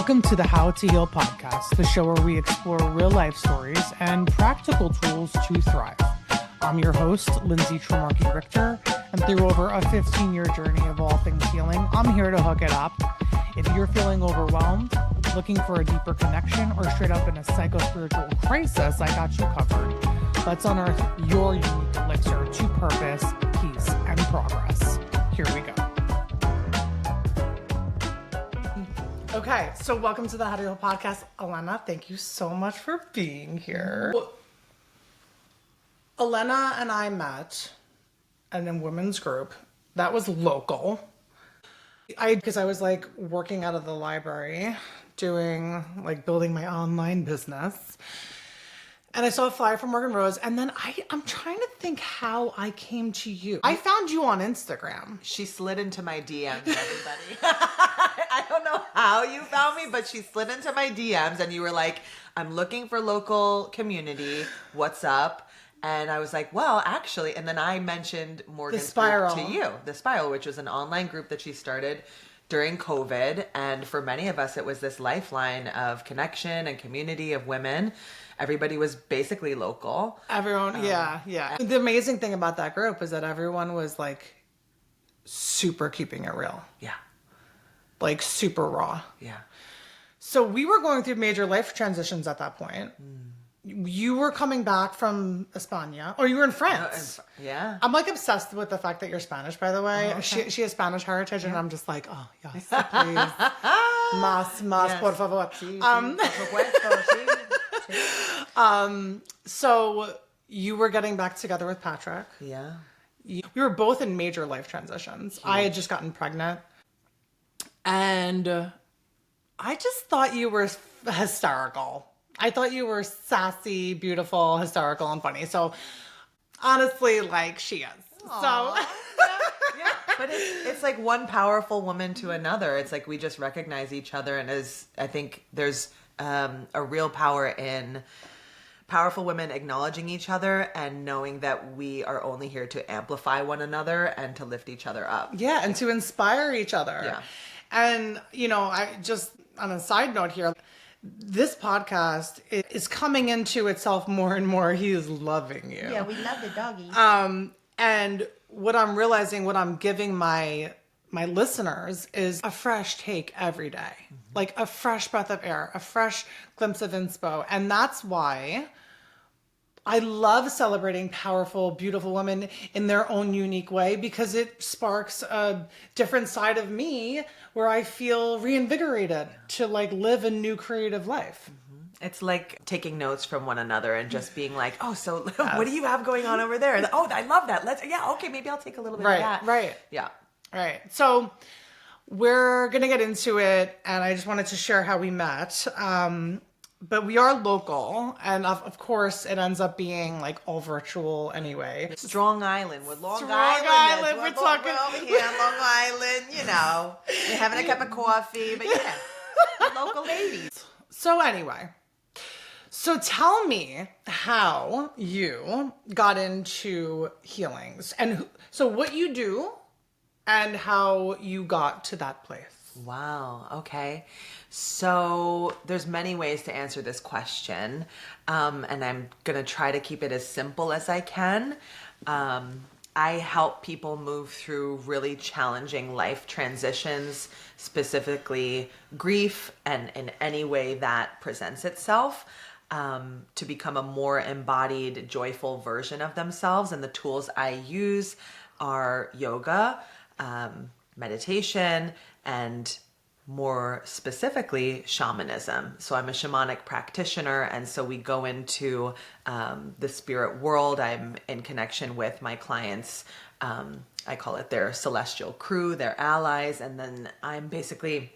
Welcome to the How to Heal podcast, the show where we explore real life stories and practical tools to thrive. I'm your host, Lindsay Trimarchi Richter, and through over a 15-year journey of all things healing, I'm here to hook it up. If you're feeling overwhelmed, looking for a deeper connection, or straight up in a psycho-spiritual crisis, I got you covered. Let's unearth your unique elixir to purpose, peace, and progress. Here we go. Okay, so welcome to the How to Heal podcast. Elena, thank you so much for being here. Elena and I met in a women's group that was local. Because I was like working out of the library, doing like building my online business. And I saw a flyer from Morgan Rose, and then I'm trying to think how I came to you. I found you on Instagram. She slid into my DMs, everybody. I don't know how you found me, but she slid into my DMs, and you were like, I'm looking for local community. What's up? And I was like, well, actually, and then I mentioned Morgan's group to you, The Spiral, which was an online group that she started during COVID. And for many of us, it was this lifeline of connection and community of women. Everybody was basically local. Everyone, yeah. The amazing thing about that group is that everyone was like super keeping it real. Yeah. Like super raw. Yeah. So we were going through major life transitions at that point. You were coming back from España, or you were in France. Yeah. I'm like obsessed with the fact that you're Spanish, by the way. Oh, okay. She has Spanish heritage, and I'm just like, oh, yes, please. Más, Yes. por favor. Sí, por supuesto, sí. So you were getting back together with Patrick. Yeah. We were both in major life transitions. I had just gotten pregnant. And I just thought you were hysterical. I thought you were sassy, beautiful, hysterical, and funny. So honestly, like she is. Aww. Yeah. But it's like one powerful woman to another. It's like we just recognize each other, and I think there's a real power in powerful women acknowledging each other and knowing that we are only here to amplify one another and to lift each other up. Yeah, and to inspire each other. Yeah. And, you know, I just, on a side note here, this podcast is coming into itself more and more. He is loving you. Yeah, we love the doggy. And what I'm realizing, what I'm giving my listeners is a fresh take every day. Like a fresh breath of air, a fresh glimpse of inspo. And that's why I love celebrating powerful, beautiful women in their own unique way, because it sparks a different side of me where I feel reinvigorated to like live a new creative life. It's like taking notes from one another and just being like, oh, so what do you have going on over there? Oh, I love that. Okay, maybe I'll take a little bit of that. Right. Yeah. Right. So we're going to get into it, and I just wanted to share how we met. But we are local, and of course, it ends up being like all virtual anyway. Strong Island with Long Strong Island. Island, we're talking over here on Long Island, you know. We're having a cup of coffee, but yeah, we're local ladies. So anyway, so tell me how you got into healings, and so what you do and how you got to that place. Wow. Okay. So there's many ways to answer this question. And I'm going to try to keep it as simple as I can. I help people move through really challenging life transitions, specifically grief, and in any way that presents itself, to become a more embodied, joyful version of themselves. And the tools I use are yoga, meditation, and more specifically, shamanism. So I'm a shamanic practitioner, and so we go into the spirit world. I'm in connection with my clients. I call it their celestial crew, their allies, and then I'm basically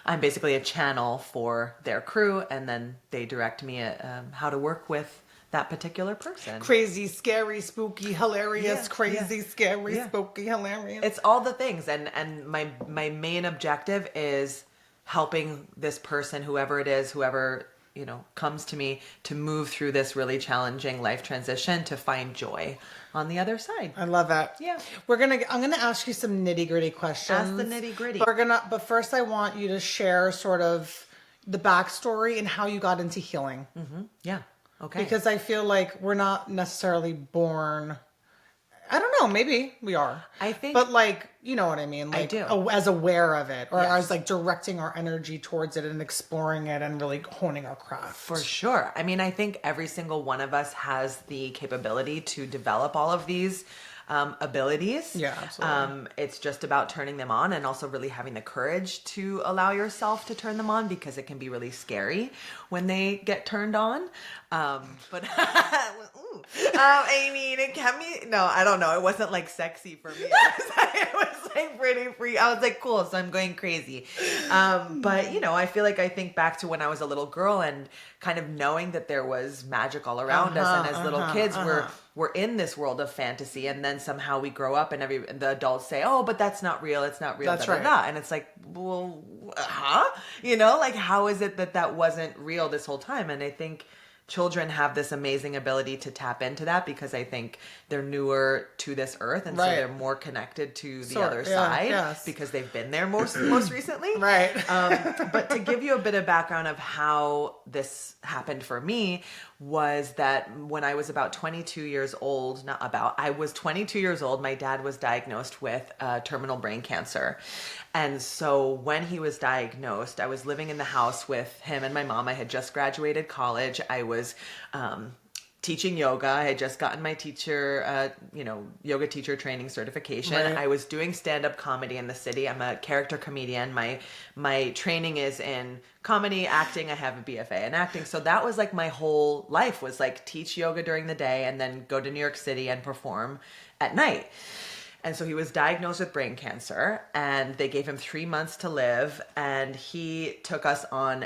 a channel for their crew, and then they direct me at how to work with that particular person. Crazy, scary, spooky, hilarious, scary, Yeah. spooky, hilarious. It's all the things. And my main objective is helping this person, whoever it is, whoever comes to me to move through this really challenging life transition to find joy on the other side. I love it. Yeah. I'm gonna ask you some nitty-gritty questions. Ask the nitty-gritty. But first I want you to share sort of the backstory and how you got into healing. Mm-hmm. Yeah. Okay. Because I feel like we're not necessarily born, I don't know, maybe we are. I think. But like, you know what I mean? Like, I do. As aware of it, or Yes. as like directing our energy towards it and exploring it and really honing our craft. For sure. I mean, I think every single one of us has the capability to develop all of these abilities. Yeah, absolutely. It's just about turning them on and also really having the courage to allow yourself to turn them on, because it can be really scary when they get turned on. But I mean, it can be, no, I don't know. It wasn't like sexy for me. It was like pretty free. I was like, cool. So I'm going crazy. But I feel like I think back to when I was a little girl and kind of knowing that there was magic all around us. And as little kids, we're in this world of fantasy. And then somehow we grow up and the adults say, oh, but that's not real. It's not real. That's da, da, right. da. And it's like, well, like, how is it that wasn't real this whole time? And I think children have this amazing ability to tap into that, because I think they're newer to this earth, and so they're more connected to the other side because they've been there most recently. Right. But to give you a bit of background of how this happened for me was that when I was about 22 years old, I was 22 years old, my dad was diagnosed with terminal brain cancer. And so when he was diagnosed, I was living in the house with him and my mom. I had just graduated college. I was teaching yoga. I had just gotten my yoga teacher training certification. Right. I was doing stand-up comedy in the city. I'm a character comedian. My training is in comedy, acting. I have a BFA in acting. So that was like my whole life, was like teach yoga during the day and then go to New York City and perform at night. And so he was diagnosed with brain cancer, and they gave him 3 months to live. And he took us on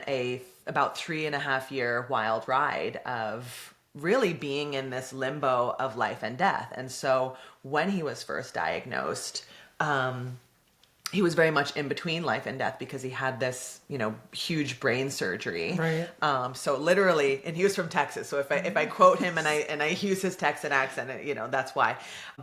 about 3.5 year wild ride of really being in this limbo of life and death. And so when he was first diagnosed, he was very much in between life and death, because he had this, huge brain surgery. Right. So literally, and he was from Texas. So if I quote him and I use his Texan accent, that's why.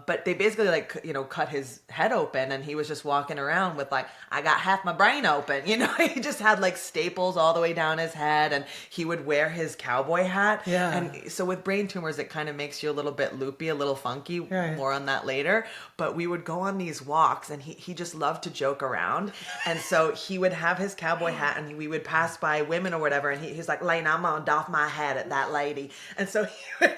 But they basically cut his head open, and he was just walking around with like, I got half my brain open. He just had like staples all the way down his head, and he would wear his cowboy hat. Yeah. And so with brain tumors, it kind of makes you a little bit loopy, a little funky. Right. More on that later. But we would go on these walks, and he just loved to joke around. And so he would have his cowboy hat, and we would pass by women or whatever, and he's like, Lane, I'm gonna doff my hat at that lady. And so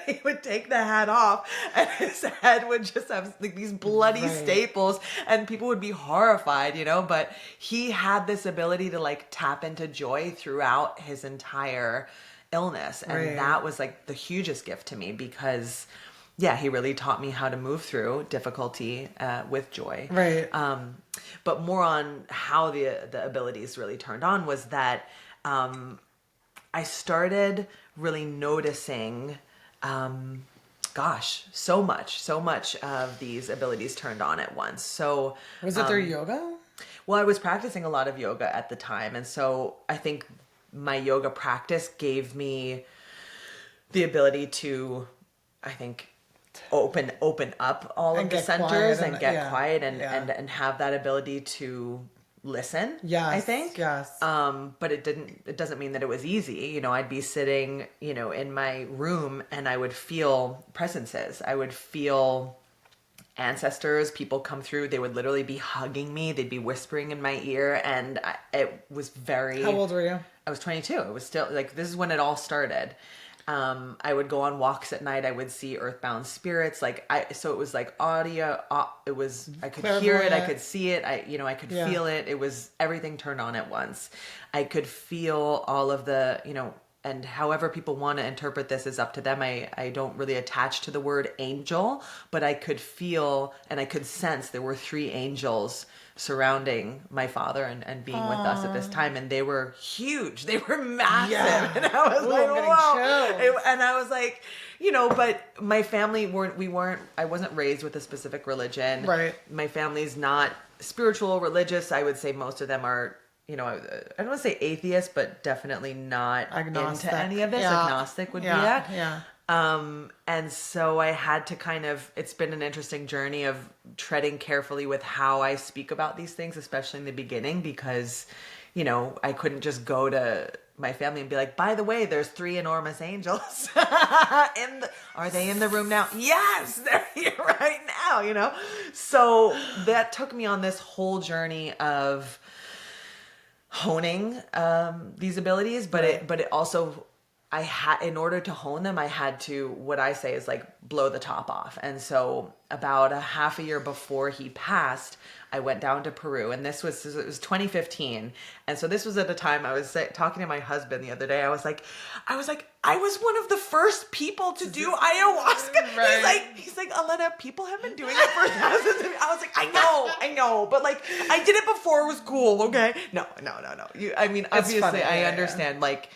he would take the hat off, and his head would just have like these bloody staples, and people would be horrified, but he had this ability to like tap into joy throughout his entire illness. And that was like the hugest gift to me, because he really taught me how to move through difficulty with joy. Right. But more on how the abilities really turned on was that I started really noticing, so much of these abilities turned on at once. So was it through yoga? Well, I was practicing a lot of yoga at the time. And so I think my yoga practice gave me the ability to, I think, open up all of the centers and get quiet and have that ability to listen. Yes, I think. Yes. But it doesn't mean that it was easy. I'd be sitting, in my room, and I would feel presences. I would feel ancestors, people come through. They would literally be hugging me. They'd be whispering in my ear. And it was very... How old were you? I was 22. It was still like, this is when it all started. I would go on walks at night. I would see earthbound spirits. So it was like audio. I could hear it. I could see it. I could feel it. It was everything turned on at once. I could feel all of the, and however people want to interpret this is up to them. I don't really attach to the word angel, but I could feel and I could sense there were 3 angels surrounding my father and being with us at this time. And they were huge. They were massive. Yeah. And I was whoa. And I was like, but my family I wasn't raised with a specific religion. Right. My family's not spiritual, religious. I would say most of them are I don't want to say atheist, but definitely not Agnostic. into any of this. Yeah. Agnostic would be it. Yeah. And so I had to it's been an interesting journey of treading carefully with how I speak about these things, especially in the beginning, because, I couldn't just go to my family and be like, by the way, there's 3 enormous angels. Are they in the room now? Yes, they're here right now, So that took me on this whole journey of honing these abilities, but it also, in order to hone them, I had to, what I say is like blow the top off. And so about a half a year before he passed, I went down to Peru, and it was 2015. And so this was at a time I was talking to my husband the other day. I was like, I was one of the first people to do ayahuasca. Right. He's like, Elena, people have been doing it for thousands of years. I was like, I know, but like, I did it before it was cool. Okay. No. Obviously funny. I understand. Like,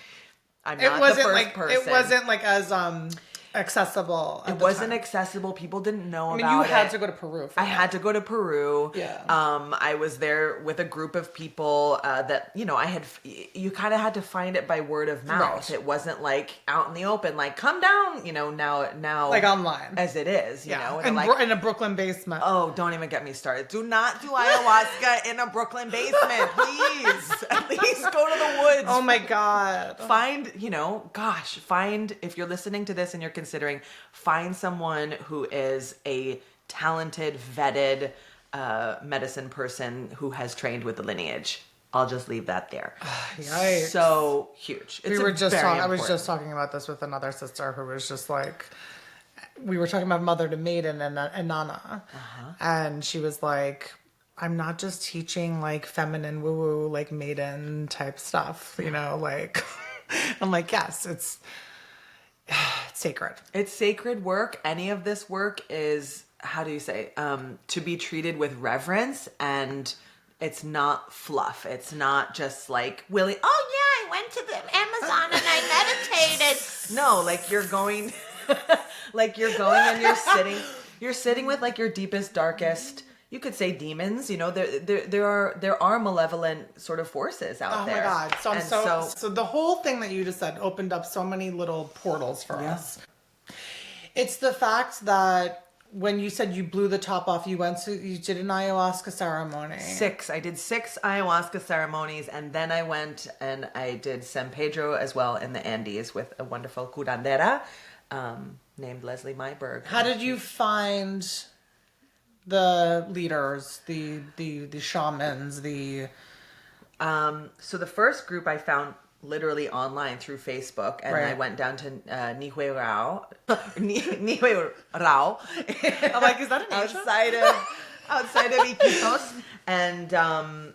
I'm not the first person. It wasn't like as accessible. It wasn't accessible. People didn't know about it. You had to go to Peru. I had to go to Peru. Yeah. I was there with a group of people that, you kind of had to find it by word of mouth. Right. It wasn't like out in the open, like, come down, now. Like online. As it is, you know. And like, in a Brooklyn basement. Oh, don't even get me started. Do not do ayahuasca in a Brooklyn basement, please. At least go to the woods. Oh my God. Find, if you're listening to this and you're considering, find someone who is a talented, vetted medicine person who has trained with the lineage. I'll just leave that there. Yikes. So huge. I was just talking about this with another sister who was just like, we were talking about mother to maiden and Nana. And she was like, I'm not just teaching like feminine woo-woo, like maiden type stuff, like, I'm like, yes, it's sacred. It's sacred work. Any of this work is, how do you say, to be treated with reverence, and it's not fluff. It's not just like, oh yeah, I went to the Amazon and I meditated. No, like you're going and you're sitting with like your deepest, darkest, you could say demons, there are malevolent sort of forces out there. Oh my God. So the whole thing that you just said opened up so many little portals for us. It's the fact that when you said you blew the top off, you did an ayahuasca ceremony. I did 6 ayahuasca ceremonies, and then I went and I did San Pedro as well in the Andes with a wonderful curandera named Leslie Myberg. How did you find the leaders, the shamans, so the first group I found literally online through Facebook, and I went down to Nihue Rao. I'm like, is that an outside of Iquitos, and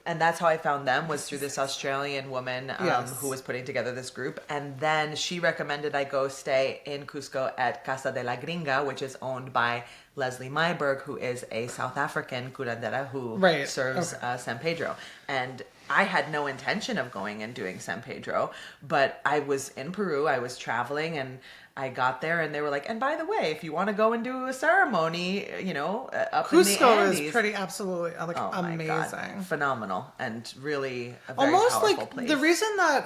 that's how I found them, was through this Australian woman who was putting together this group, and then she recommended I go stay in Cusco at Casa de la Gringa, which is owned by Leslie Myberg, who is a South African curandera who serves San Pedro. And I had no intention of going and doing San Pedro, but I was in Peru, I was traveling, and I got there and they were like, and by the way, if you want to go and do a ceremony, up in the Andes. Is pretty absolutely amazing. God, phenomenal, and really a very almost powerful like place. The reason that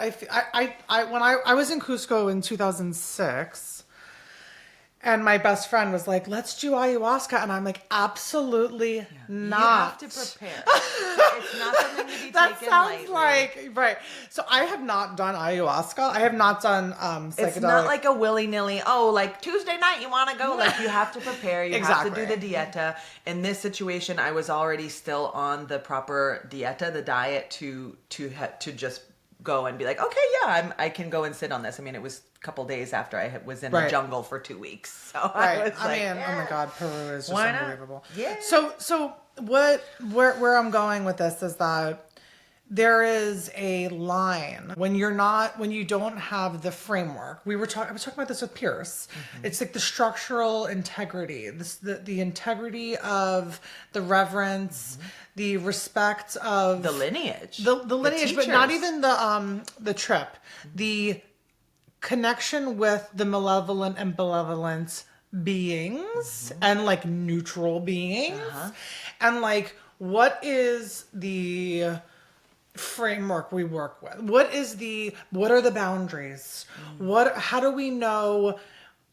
when I was in Cusco in 2006, and my best friend was like, let's do ayahuasca. And I'm like, absolutely not. You have to prepare. It's not something to be that taken sounds lightly. right. So I have not done ayahuasca. I have not done psychedelic. It's not like a willy-nilly, like Tuesday night you want to go. Like you have to prepare. You have to do the dieta. In this situation, I was already still on the proper dieta, the diet to just go and be like, okay, I can go and sit on this. I mean, it was a couple days after I was in the jungle for 2 weeks. So I was like, oh my God, Peru is just unbelievable. Yeah. So where I'm going with this is that there is a line when you don't have the framework. I was talking about this with Pierce. Mm-hmm. It's like the structural integrity, the integrity of the reverence, the respect of the lineage, the lineage, but not even the trip, the connection with the malevolent and benevolent beings and like neutral beings, and like what is the framework we work with? What are the boundaries? How do we know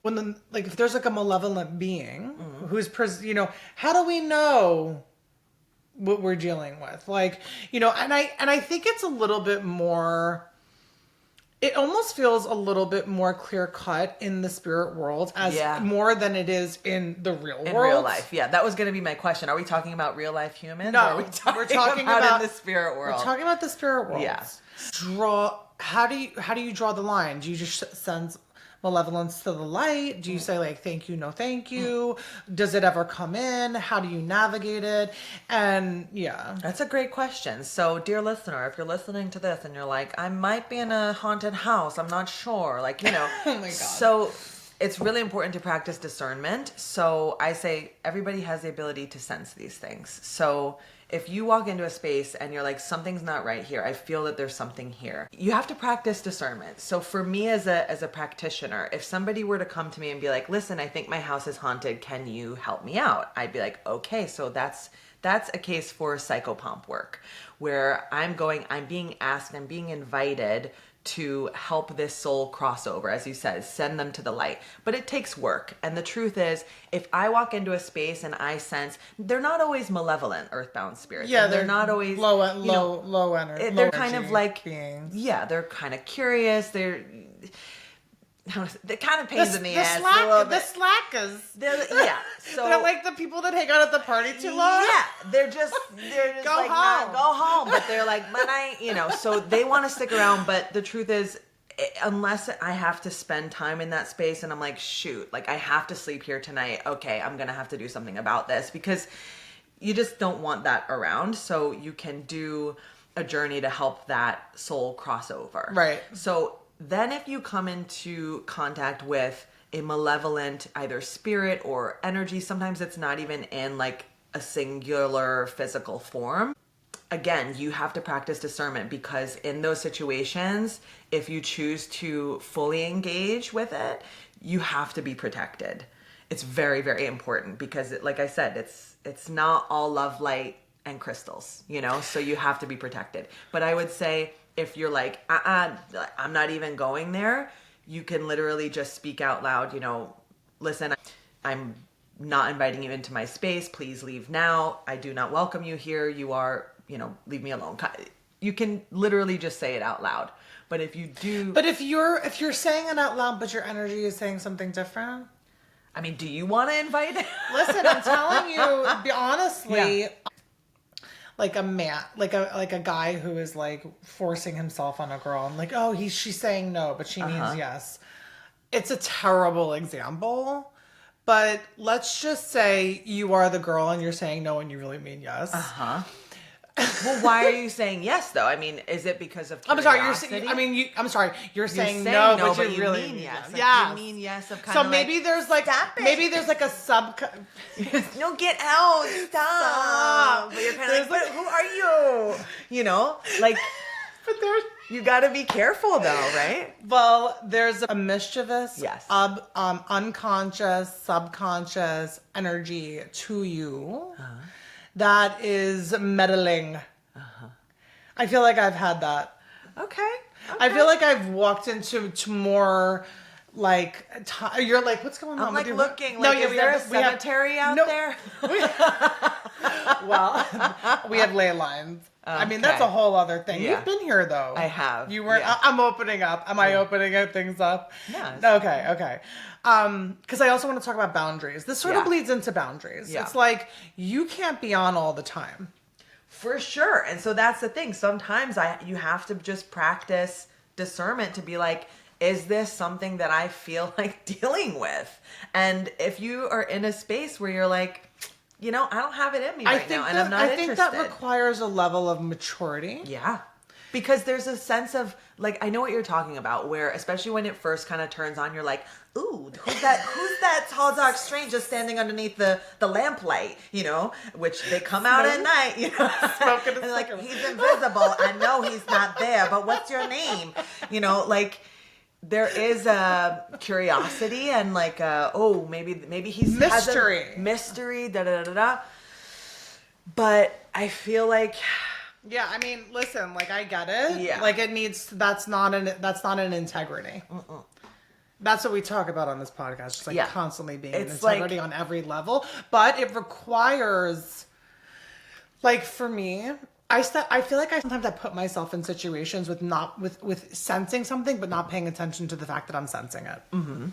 when if there's like a malevolent being who's, how do we know what we're dealing with? And I think it's a little bit more, it almost feels a little bit more clear cut in the spirit world as more than it is in the real world. In real life. Yeah. That was going to be my question. Are we talking about real life humans? No, or are we're talking about in the spirit world. We're talking about the spirit world. Yeah. How do you draw the line? Do you just send malevolence to the light? Do you say like, thank you, no thank you? Does it ever come in? How do you navigate it? And that's a great question. So dear listener, if you're listening to this and you're like, I might be in a haunted house, I'm not sure, oh my God. So it's really important to practice discernment. So I say everybody has the ability to sense these things. So if you walk into a space and you're like, something's not right here, I feel that there's something here, you have to practice discernment. So for me as a practitioner, if somebody were to come to me and be like, listen, I think my house is haunted, can you help me out? I'd be like, okay, so that's a case for psychopomp work, where I'm being asked, I'm being invited to help this soul cross over, as you said, send them to the light. But it takes work. And the truth is, if I walk into a space and I sense, they're not always malevolent earththbound spirits. Yeah, they're not always low energy. They're kind of like beings. Yeah, they're kind of curious. They're kind of pains in the ass. The slackers. So they're like the people that hang out at the party too long. Yeah, they're just go like, home. Go home. But they're like, so they want to stick around. But the truth is, unless I have to spend time in that space and I'm like, shoot, like I have to sleep here tonight. Okay, I'm going to have to do something about this, because you just don't want that around. So you can do a journey to help that soul cross over. Right. So then if you come into contact with a malevolent either spirit or energy, sometimes it's not even in like a singular physical form. Again, you have to practice discernment, because in those situations, if you choose to fully engage with it, you have to be protected. It's very, very important, because like I said, it's not all love, light, and crystals, so you have to be protected. But I would say, if you're like, I'm not even going there, you can literally just speak out loud, listen, I'm not inviting you into my space. Please leave now. I do not welcome you here. You are, leave me alone. You can literally just say it out loud. But if you do... But if you're saying it out loud, but your energy is saying something different? I mean, do you want to invite it? Listen, I'm telling you, honestly... Yeah. Like a man, like a guy who is like forcing himself on a girl, and like, oh, she's saying no, but she means yes. It's a terrible example, but let's just say you are the girl and you're saying no and you really mean yes. Well, why are you saying yes though? I mean, is it because of curiosity? I'm sorry. You're saying no, but you really mean yes. Yeah, you mean yes of kind of. So maybe there's like a sub. No, get out! Stop! But you're kind of like, who are you? But there's. You got to be careful though, right? Well, there's a mischievous, yes, unconscious, subconscious energy to you. That is meddling. I feel like I've had that. Okay. I feel like I've walked into more like you're like, what's going on? I'm like looking. Like, is there a cemetery out there? Well, we have ley lines. Okay. I mean, that's a whole other thing. Yeah. You've been here though. I have. You were. Yeah. I'm opening up. Am I opening things up? Yes. Okay. Because I also want to talk about boundaries. This sort of bleeds into boundaries. Yeah. It's like you can't be on all the time. For sure. And so that's the thing. Sometimes you have to just practice discernment to be like, is this something that I feel like dealing with? And if you are in a space where you're like, I don't have it in me right now, and I'm not interested. I think that requires a level of maturity. Yeah. Because there's a sense of, like, I know what you're talking about, where, especially when it first kind of turns on, you're like, ooh, who's that tall, dark stranger standing underneath the lamplight, which they come out at night, Smoking and like, he's invisible. I know he's not there, but what's your name? Like, there is a curiosity and like, maybe he's mystery, mystery, da da da da. But I feel like Yeah, I mean, listen, like, I get it. Yeah. Like, that's not an integrity. That's what we talk about on this podcast. Just like constantly being in integrity on every level. But it requires, like, for me, I feel like sometimes I put myself in situations with sensing something, but not paying attention to the fact that I'm sensing it. Mm-hmm.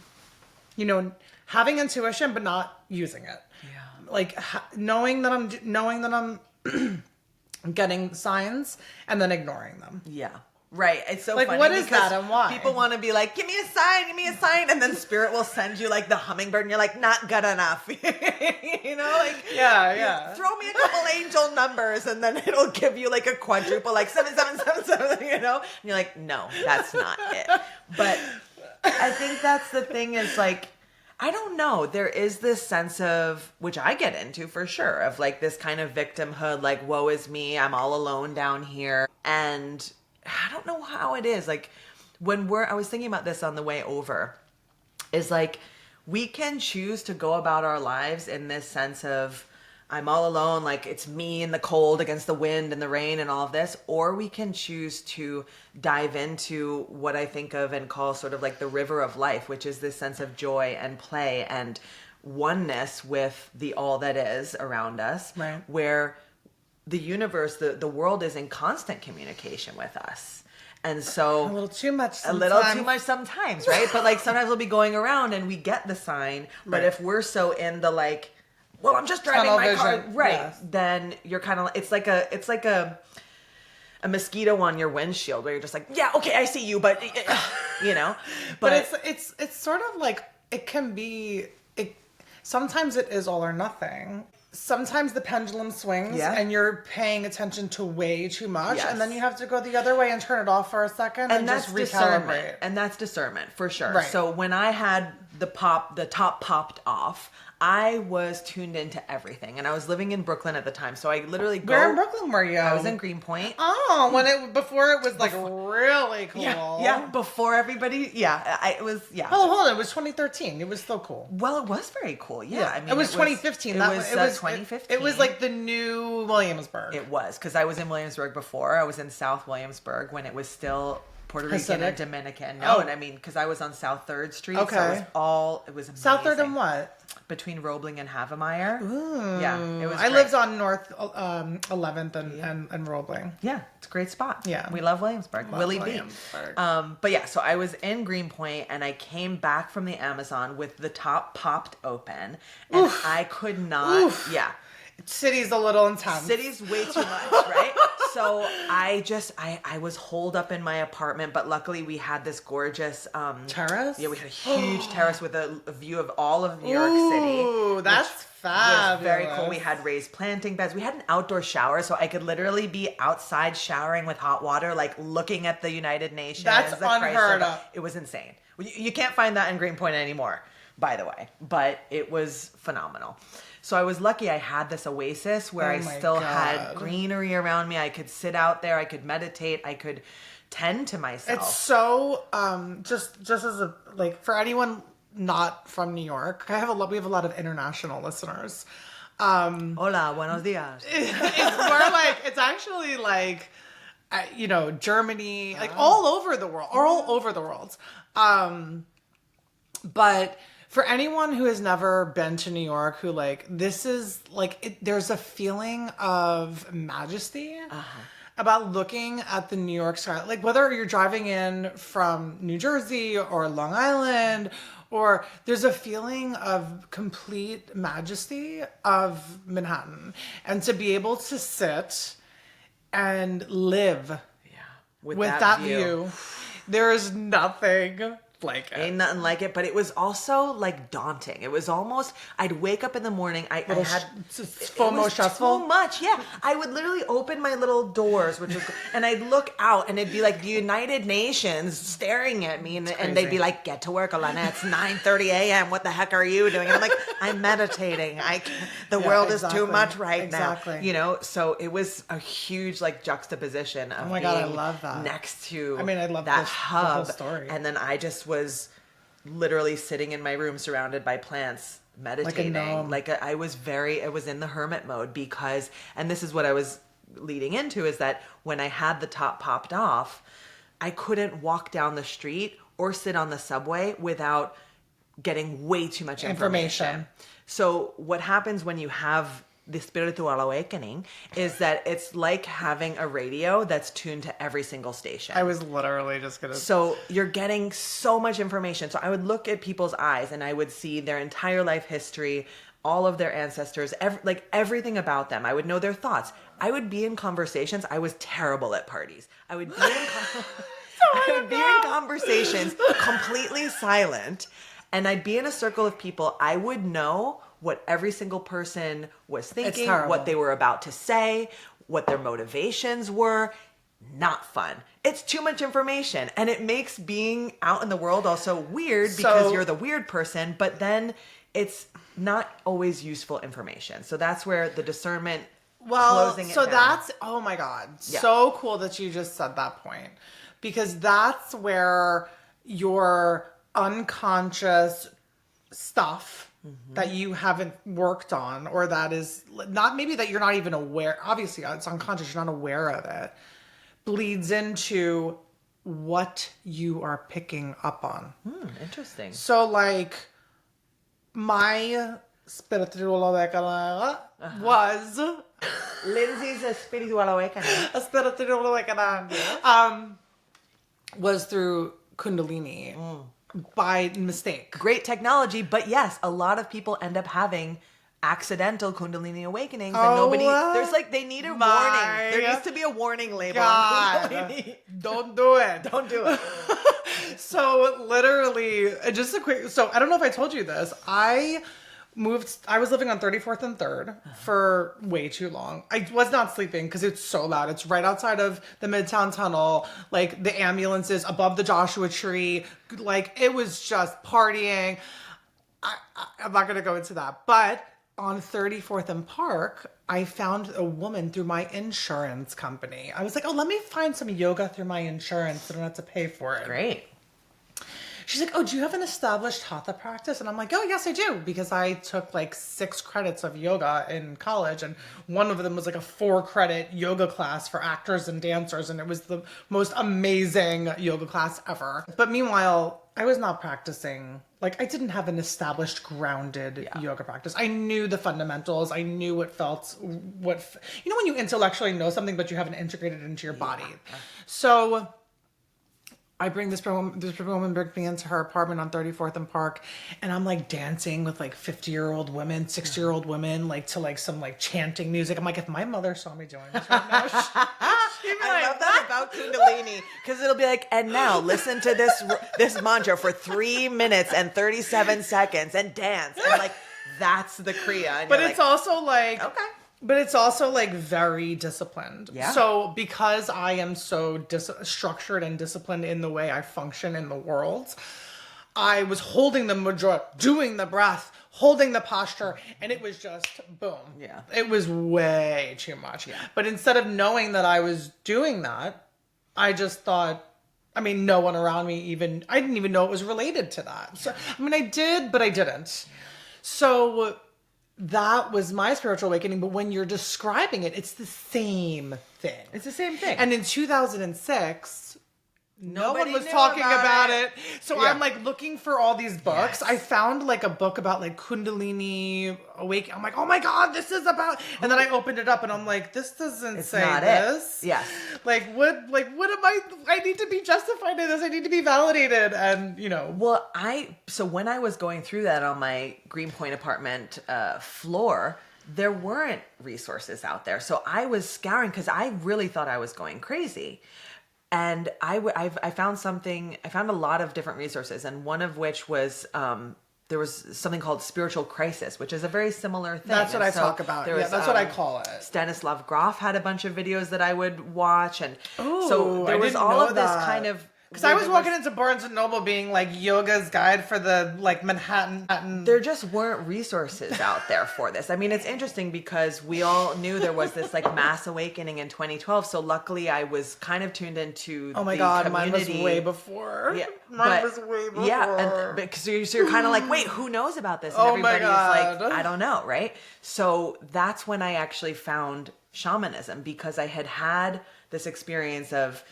You know, having intuition, but not using it. Yeah. Like knowing that I'm getting signs and then ignoring them. Yeah. Right. It's so like, funny. What is that and why? People want to be like, give me a sign. And then spirit will send you like the hummingbird and you're like, not good enough. You know, like, yeah. Throw me a couple angel numbers and then it'll give you like a quadruple, like 7777, you know? And you're like, no, that's not it. But I think that's the thing is like, I don't know. There is this sense of, which I get into for sure, of like this kind of victimhood, like, woe is me, I'm all alone down here. And I don't know how it is. Like I was thinking about this on the way over, is like, we can choose to go about our lives in this sense of, I'm all alone, like it's me in the cold against the wind and the rain and all of this, or we can choose to dive into what I think of and call sort of like the river of life, which is this sense of joy and play and oneness with the all that is around us, right. Where the universe, the world is in constant communication with us. And so a little too much sometimes, right? But like sometimes we'll be going around and we get the sign, but right. If we're so in the like, well, I'm just driving my car, right? Yes. Then you're kind of, it's like a mosquito on your windshield where you're just like, yeah, okay, I see you, but you know, but it's sort of like, it can be, sometimes it is all or nothing. Sometimes the pendulum swings and you're paying attention to way too much, and then you have to go the other way and turn it off for a second and that's just recalibrate. Discernment. And that's discernment for sure. Right. So when I had the top popped off, I was tuned into everything, and I was living in Brooklyn at the time. So I literally Where in Brooklyn were you? I was in Greenpoint. Oh, before it was like really cool. Yeah. Before everybody. Yeah, it was. Yeah. Hold on. It was 2013. It was still cool. Well, it was very cool. Yeah. I mean, it was 2015. It was 2015. It was like the new Williamsburg. It was, because I was in Williamsburg before. I was in South Williamsburg when it was still Puerto Rican and Dominican. No, and I mean, because I was on South 3rd Street. Okay. So it was amazing. South 3rd and what? Between Roebling and Havemeyer. Ooh. Yeah, it was I lived on North 11th and Roebling. Yeah, it's a great spot. Yeah. We love Williamsburg. Willie B. But yeah, so I was in Greenpoint and I came back from the Amazon with the top popped open and I could not. Oof. Yeah. City's a little intense. City's way too much, right? So I was holed up in my apartment, but luckily we had this gorgeous terrace. Yeah, we had a huge terrace with a view of all of New York City. Ooh, that's fabulous. Was very cool. We had raised planting beds. We had an outdoor shower, so I could literally be outside showering with hot water, like looking at the United Nations. That's unheard of. It was insane. You can't find that in Greenpoint anymore, by the way, but it was phenomenal. So I was lucky I had this oasis where I still had greenery around me. I could sit out there. I could meditate. I could tend to myself. It's so, just as a, like, for anyone not from New York, we have a lot of international listeners. Hola, buenos dias. It's actually like, Germany, like all over the world. But for anyone who has never been to New York, who like, this is like, there's a feeling of majesty about looking at the New York sky. Like whether you're driving in from New Jersey or Long Island, or there's a feeling of complete majesty of Manhattan. And to be able to sit and live with that view, there is nothing like it. Ain't nothing like it, but it was also like daunting. It was almost, I'd wake up in the morning, it was stressful. Too much. Yeah. I would literally open my little doors, and I'd look out and it'd be like the United Nations staring at me and they'd be like, get to work, Elena. It's 9:30 a.m. What the heck are you doing? And I'm like, I'm meditating. The world is too much right now. So it was a huge like juxtaposition of being I love that. Next to I love that this, hub. the whole story. And then I just was literally sitting in my room surrounded by plants, meditating. Like a gnome. I was in the hermit mode because, and this is what I was leading into is that when I had the top popped off, I couldn't walk down the street or sit on the subway without getting way too much information. So what happens when you have the spiritual awakening is that it's like having a radio that's tuned to every single station. I was literally just going to... So you're getting so much information. So I would look at people's eyes and I would see their entire life history, all of their ancestors, everything about them. I would know their thoughts. I would be in conversations. I was terrible at parties. I would be in conversations completely silent, and I'd be in a circle of people. I would know what every single person was thinking, what they were about to say, what their motivations were. Not fun. It's too much information, and it makes being out in the world also weird because you're the weird person, but then it's not always useful information. So that's where the discernment, closing it down. That's, oh my God, so cool that you just said that point, because that's where your unconscious stuff that you haven't worked on, or that is not, maybe that you're not even aware, obviously it's unconscious, you're not aware of it, bleeds into what you are picking up on. Interesting. So like my spiritual awakening was Lindsay's spiritual awakening. A spiritual awakening was through Kundalini by mistake. Great technology, but yes, a lot of people end up having accidental Kundalini awakenings, and nobody, there's like, they need a warning. There needs to be a warning label on Kundalini. Don't do it. Don't do it. So literally, just a quick, so I don't know if I told you this. I was living on 34th and 3rd for way too long. I was not sleeping because it's so loud. It's right outside of the Midtown Tunnel. Like the ambulances above the Joshua Tree. Like it was just partying. I'm not going to go into that. But on 34th and Park, I found a woman through my insurance company. I was like, oh, let me find some yoga through my insurance. So I don't have to pay for it. Great. She's like, oh, do you have an established hatha practice? And I'm like, oh, yes, I do. Because I took like 6 credits of yoga in college. And one of them was like a 4-credit yoga class for actors and dancers. And it was the most amazing yoga class ever. But meanwhile, I was not practicing. Like, I didn't have an established, grounded yoga practice. I knew the fundamentals. I knew what felt, you know, when you intellectually know something, but you haven't integrated it into your body. So I bring this woman brings me into her apartment on 34th and Park, and I'm like dancing with like 50-year-old women, 60-year-old women, like to like some like chanting music. I'm like, if my mother saw me doing this right now, she'd be I love that about Kundalini, because it'll be like, and now listen to this mantra for 3 minutes and 37 seconds and dance, and like that's the Kriya. And but it's like, also like, okay. But it's also like very disciplined. Yeah. So because I am so structured and disciplined in the way I function in the world, I was holding the mudra, doing the breath, holding the posture, and it was just boom. Yeah. It was way too much. Yeah. But instead of knowing that I was doing that, I just thought, I mean, no one around me I didn't even know it was related to that. So, I mean, I did, but I didn't. So that was my spiritual awakening. But when you're describing it, it's the same thing. It's the same thing. And in 2006, no one was knew talking about it. So Yeah. I'm like looking for all these books. Yes. I found like a book about like Kundalini awakening. I'm like, oh my God, this is about, and then I opened it up and I'm like, this doesn't say not this. it. Yes. Like what am I need to be justified in this. I need to be validated. And you know. Well, so when I was going through that on my Greenpoint apartment floor, there weren't resources out there. So I was scouring because I really thought I was going crazy. And I found a lot of different resources, and one of which was, there was something called Spiritual Crisis, which is a very similar thing. That's what I talk about. Yeah, that's what I call it. Stanislav Grof had a bunch of videos that I would watch, and Ooh, so there was all of this kind of. Because I was walking into Barnes & Noble being like, yoga's guide for the like Manhattan. There just weren't resources out there for this. I mean, it's interesting because we all knew there was this like mass awakening in 2012. So luckily I was kind of tuned into oh my God, community. Mine was way before. Yeah, mine was way before. Yeah, and so you're kind of like, wait, who knows about this? And oh my everybody's God. like, I don't know, right? So that's when I actually found shamanism because I had this experience of,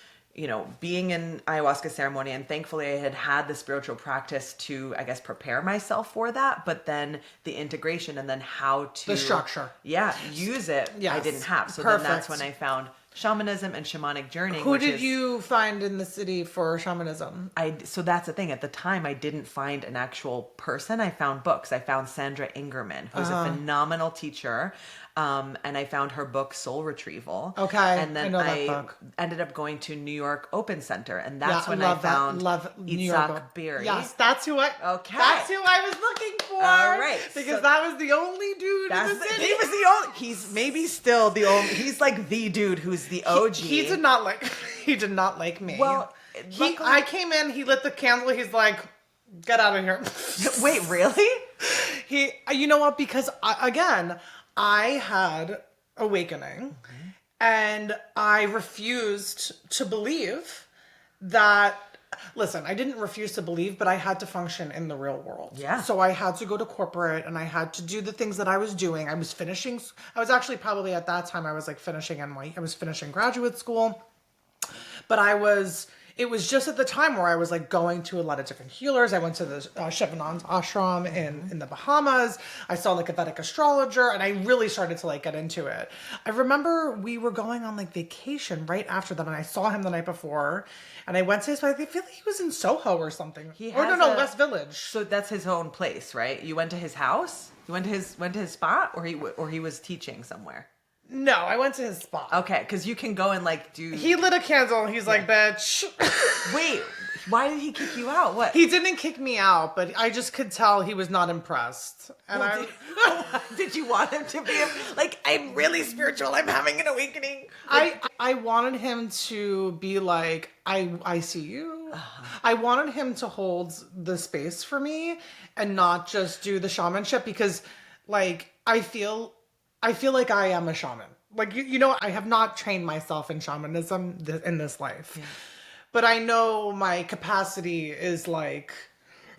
being in ayahuasca ceremony, and thankfully I had the spiritual practice to, I guess, prepare myself for that. But then the integration and then how to the structure, use it, yes. I didn't have. So Perfect. then that's when I found shamanism and shamanic journeying. Who did you find in the city for shamanism? So that's the thing. At the time, I didn't find an actual person. I found books. I found Sandra Ingerman, who's a phenomenal teacher. And I found her book, Soul Retrieval. Okay. And then I ended up going to New York Open Center. And that's when I found Itzhak Beery. Yes, that's who I was looking for. All right. Because that was the only dude in the city. He was the only, he's maybe still the only, he's like the dude who's the OG. He did not like me. Well, I came in, he lit the candle, he's like, get out of here. Wait, really? You know what? Because I had awakening, and I refused to believe that. Listen, I didn't refuse to believe, but I had to function in the real world. Yeah. So I had to go to corporate, and I had to do the things that I was doing. I was actually probably at that time, I was like finishing graduate school, but it was just at the time where I was like going to a lot of different healers. I went to the Shivanand ashram in the Bahamas. I saw like a Vedic astrologer, and I really started to like get into it. I remember we were going on like vacation right after that, and I saw him the night before, and I went to his place. I feel like he was in Soho or something. West Village. So that's his own place, right? You went to his house? You went to his spot, or he was teaching somewhere? No, I went to his spot. Okay, because you can go and like do... He lit a candle and he's like, bitch. Wait, why did he kick you out? What? He didn't kick me out, but I just could tell he was not impressed. And did you want him to be like, I'm really spiritual, I'm having an awakening? I wanted him to be like, I see you. I wanted him to hold the space for me and not just do the shamanship, because like, I feel like I am a shaman. Like, I have not trained myself in shamanism in this life. Yeah. But I know my capacity is like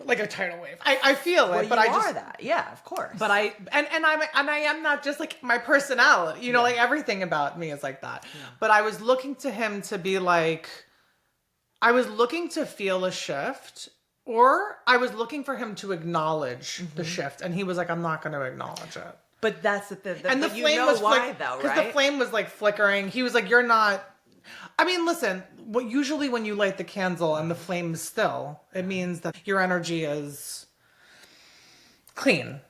a tidal wave. I feel it, but I just... that. Yeah, of course. But I am not just like my personality, like everything about me is like that. Yeah. But I was looking to him to be like, I was looking to feel a shift, or I was looking for him to acknowledge the shift. And he was like, I'm not going to acknowledge it. But that's the thing. And the flame was why, though, right? Because the flame was like flickering. He was like, you're not... I mean, listen, usually when you light the candle and the flame is still, it means that your energy is clean,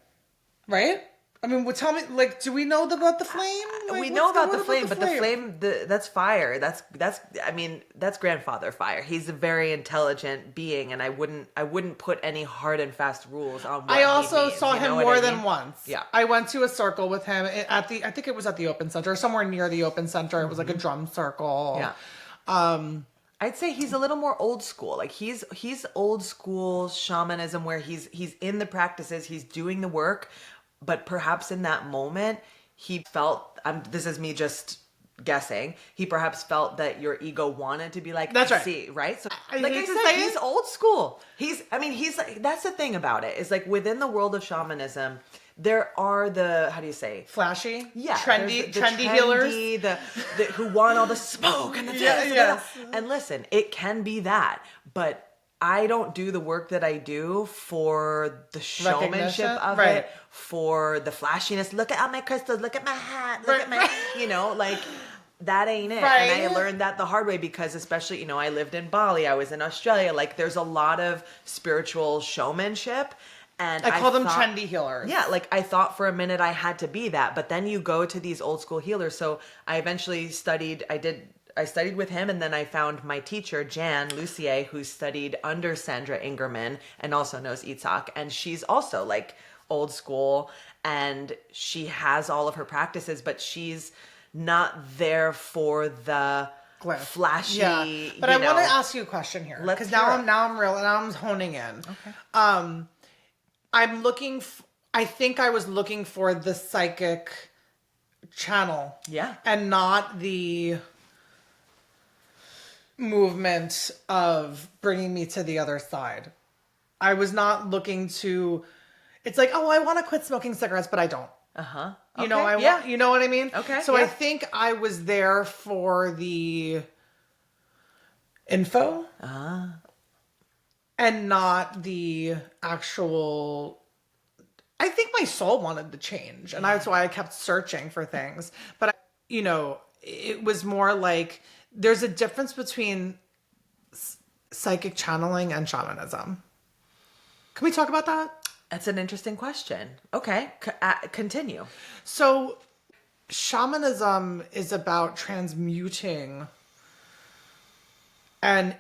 right? I mean, tell me, like, do we know about the flame? Like, we know about the flame, but the flame, that's fire. That's grandfather fire. He's a very intelligent being, and I wouldn't put any hard and fast rules on what I also saw him more than once. Yeah. I went to a circle with him I think it was at the Open Center, or somewhere near the Open Center. It was like a drum circle. Yeah. I'd say he's a little more old school. Like he's old school shamanism, where he's in the practices, he's doing the work. But perhaps in that moment, he felt, this is me just guessing, he perhaps felt that your ego wanted to be like, that's right. See, right? So, like I said, he's old school. He's like, that's the thing about it, is like within the world of shamanism, there are how do you say? Flashy? Yeah. Trendy healers? The who want all the smoke and the yes. And listen, it can be that, but I don't do the work that I do for the showmanship of it, for the flashiness. Look at all my crystals. Look at my hat. Look at my, like that ain't it. Right. And I learned that the hard way, because especially, I lived in Bali. I was in Australia. Like there's a lot of spiritual showmanship. And I call them trendy healers. Yeah, like I thought for a minute I had to be that. But then you go to these old school healers. So I eventually studied, I studied with him, and then I found my teacher, Jan Lucier, who studied under Sandra Ingerman and also knows Itzhak. And she's also like old school, and she has all of her practices, but she's not there for the flashy. Yeah. But I want to ask you a question here, because now I'm honing in. Okay. I think I was looking for the psychic channel. Yeah. And not the movement of bringing me to the other side. I was not looking to... It's like, oh, I want to quit smoking cigarettes, but I don't. Uh-huh. You know, Okay. you know what I mean? Okay. So yeah. I think I was there for the info and not the actual. I think my soul wanted to change, and that's why I kept searching for things. But, you know, it was more like there's a difference between psychic channeling and shamanism. Can we talk about that? That's an interesting question. Okay. Continue. So, shamanism is about transmuting, and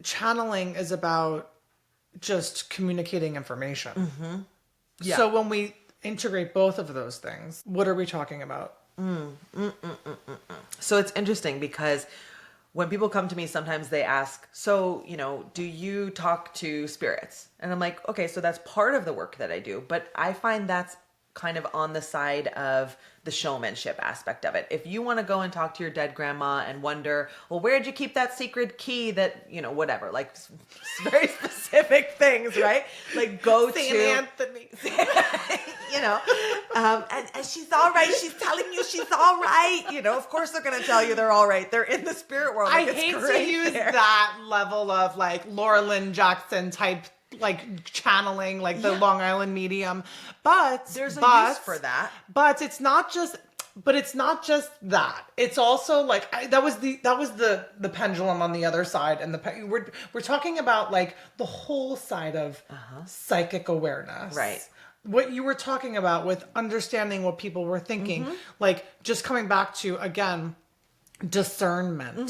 channeling is about just communicating information. Yeah. So when we integrate both of those things, what are we talking about? So it's interesting because when people come to me, sometimes they ask, so, you know, do you talk to spirits? And I'm like, okay, so that's part of the work that I do. But I find that's kind of on the side of the showmanship aspect of it. If you want to go and talk to your dead grandma and wonder, well, where'd you keep that secret key that, you know, whatever, like very specific things, right? Like go Saint to Anthony. you know, and she's all right. She's telling you she's all right. You know, of course they're going to tell you they're all right. They're in the spirit world. I Like, it's hate to great use there. that level of like Laura Lynn Jackson type like channeling, like the Long Island medium, but There's a use for that. But it's not just. But it's not just that. It's also like that was the pendulum on the other side, and we're talking about like the whole side of psychic awareness, Right. What you were talking about with understanding what people were thinking, like just coming back to again discernment.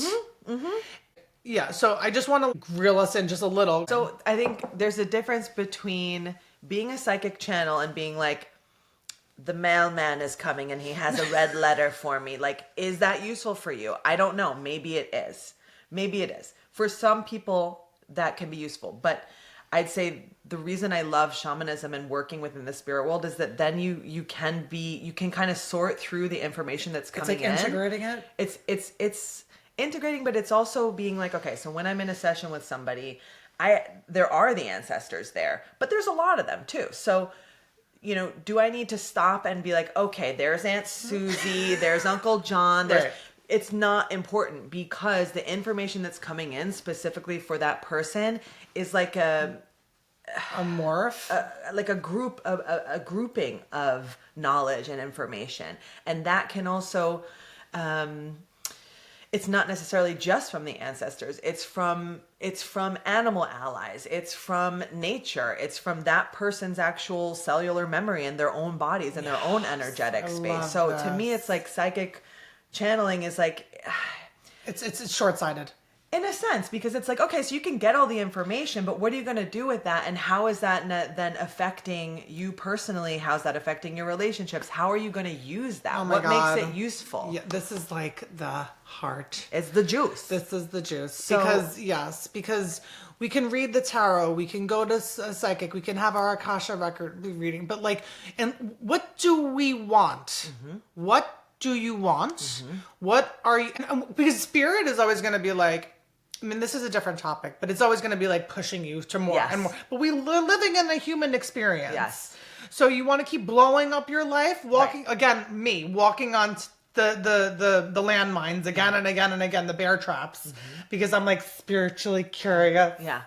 Yeah, so I just want to reel us in just a little. So I think there's a difference between being a psychic channel and being like, the mailman is coming and he has a red letter for me. Like, is that useful for you? I don't know. Maybe it is. Maybe it is. For some people, that can be useful. But I'd say the reason I love shamanism and working within the spirit world is that then you can kind of sort through the information that's coming in. It's like integrating it. It's integrating, but it's also being like, okay, so when I'm in a session with somebody, there are the ancestors there, but there's a lot of them too. So, you know, do I need to stop and be like, okay, there's Aunt Susie, there's Uncle John, Right. It's not important because the information that's coming in specifically for that person is like a morph. like a grouping of knowledge and information, and that can also it's not necessarily just from the ancestors. It's from animal allies. It's from nature. It's from that person's actual cellular memory and their own bodies and their own energetic space. So to me, it's like psychic channeling is like, it's short-sighted. in a sense, because it's like, okay, so you can get all the information, but what are you going to do with that? And how is that then affecting you personally? How's that affecting your relationships? How are you going to use that? Oh my what God. makes it useful? Yeah, this is like the heart. It's the juice. This is the juice. So- Because we can read the tarot, we can go to a psychic, we can have our Akasha record reading, but like, and what do we want? What do you want? What are you, because spirit is always going to be like, I mean, this is a different topic, but it's always going to be like pushing you to more Yes. and more. But we're living in a human experience. Yes. So you want to keep blowing up your life, walking walking on the landmines again and again and again, the bear traps, because I'm like spiritually curious. Yeah.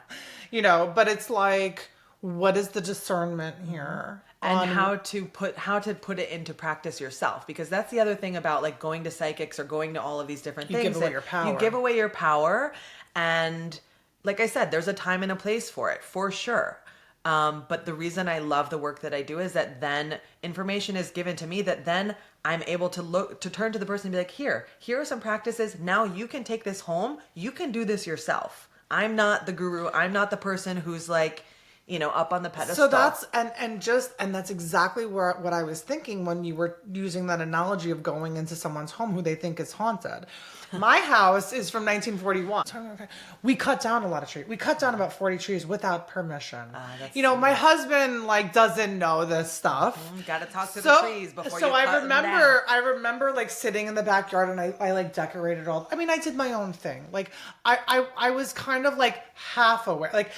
You know, but it's like, what is the discernment here? And how to put it into practice yourself, because that's the other thing about like going to psychics or going to all of these different things. give away that your power. You give away your power, and like I said, there's a time and a place for it, for sure. But the reason I love the work that I do is that then information is given to me that then I'm able to turn to the person and be like, here are some practices. Now you can take this home. You can do this yourself. I'm not the guru. I'm not the person who's like, you know, up on the pedestal. So that's and that's exactly what I was thinking when you were using that analogy of going into someone's home who they think is haunted. My house is from 1941. We cut down a lot of trees. We cut down about 40 trees without permission. You know, my husband like doesn't know this stuff. Got to talk to the trees before you cut them down. I remember like sitting in the backyard and I like decorated all. I mean, I did my own thing. Like I was kind of like half aware. Like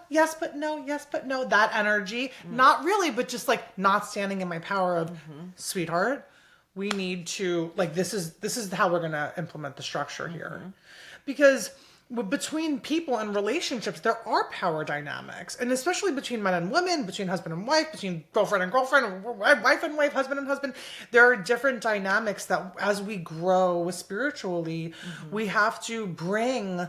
yes, but no, yes, but no, that energy. Not really, but just like not standing in my power of, sweetheart, we need to, like, this is how we're going to implement the structure here. Because between people and relationships, there are power dynamics, and especially between men and women, between husband and wife, between girlfriend and girlfriend, wife and wife, husband and husband. There are different dynamics that as we grow spiritually, we have to bring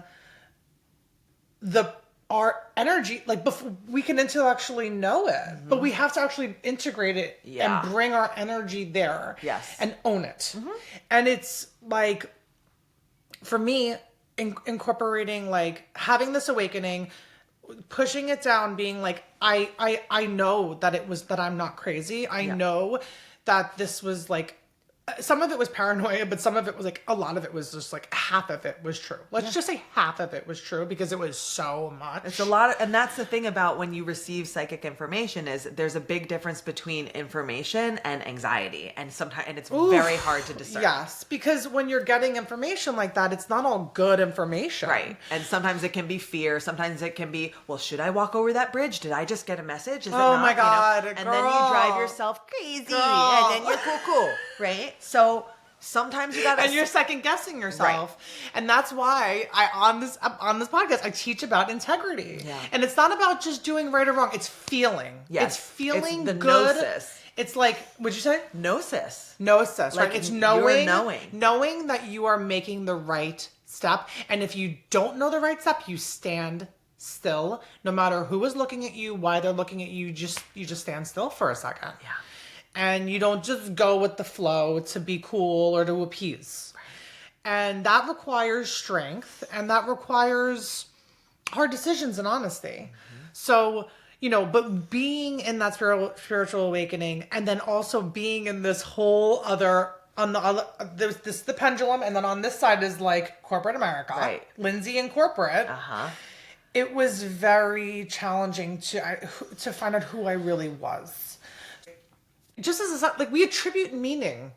our energy, like, before we can intellectually know it, but we have to actually integrate it and bring our energy there. Yes. And own it. And it's like, for me, incorporating, like, having this awakening, pushing it down, being like, I know that I'm not crazy. I know that this was like, some of it was paranoia, but some of it was like, a lot of it was just like, half of it was true. Let's just say half of it was true, because it was so much. It's a lot and that's the thing about when you receive psychic information, is there's a big difference between information and anxiety, and sometimes, and it's very hard to discern. Yes, because when you're getting information like that, it's not all good information. Right. And sometimes it can be fear. Sometimes it can be, well, should I walk over that bridge? Did I just get a message? Is it not? My God, And girl. then you drive yourself crazy. And then you're cool. Right? So sometimes you gotta... And you're second guessing yourself. Right. And that's why on this podcast, I teach about integrity. Yeah. And it's not about just doing right or wrong. It's feeling. Yes. It's feeling it's the good. Gnosis. It's like, what'd you say? Gnosis. Gnosis, like, right? It's knowing that you are making the right step. And if you don't know the right step, you stand still. No matter who is looking at you, why they're looking at you, you just stand still for a second. Yeah. And you don't just go with the flow to be cool or to appease. And that requires strength, and that requires hard decisions and honesty. So, but being in that spiritual awakening, and then also being in this whole other, on the other, there's the pendulum, and then on this side is like corporate America. Right. Lindsay in corporate. It was very challenging to find out who I really was. Just as like, we attribute meaning,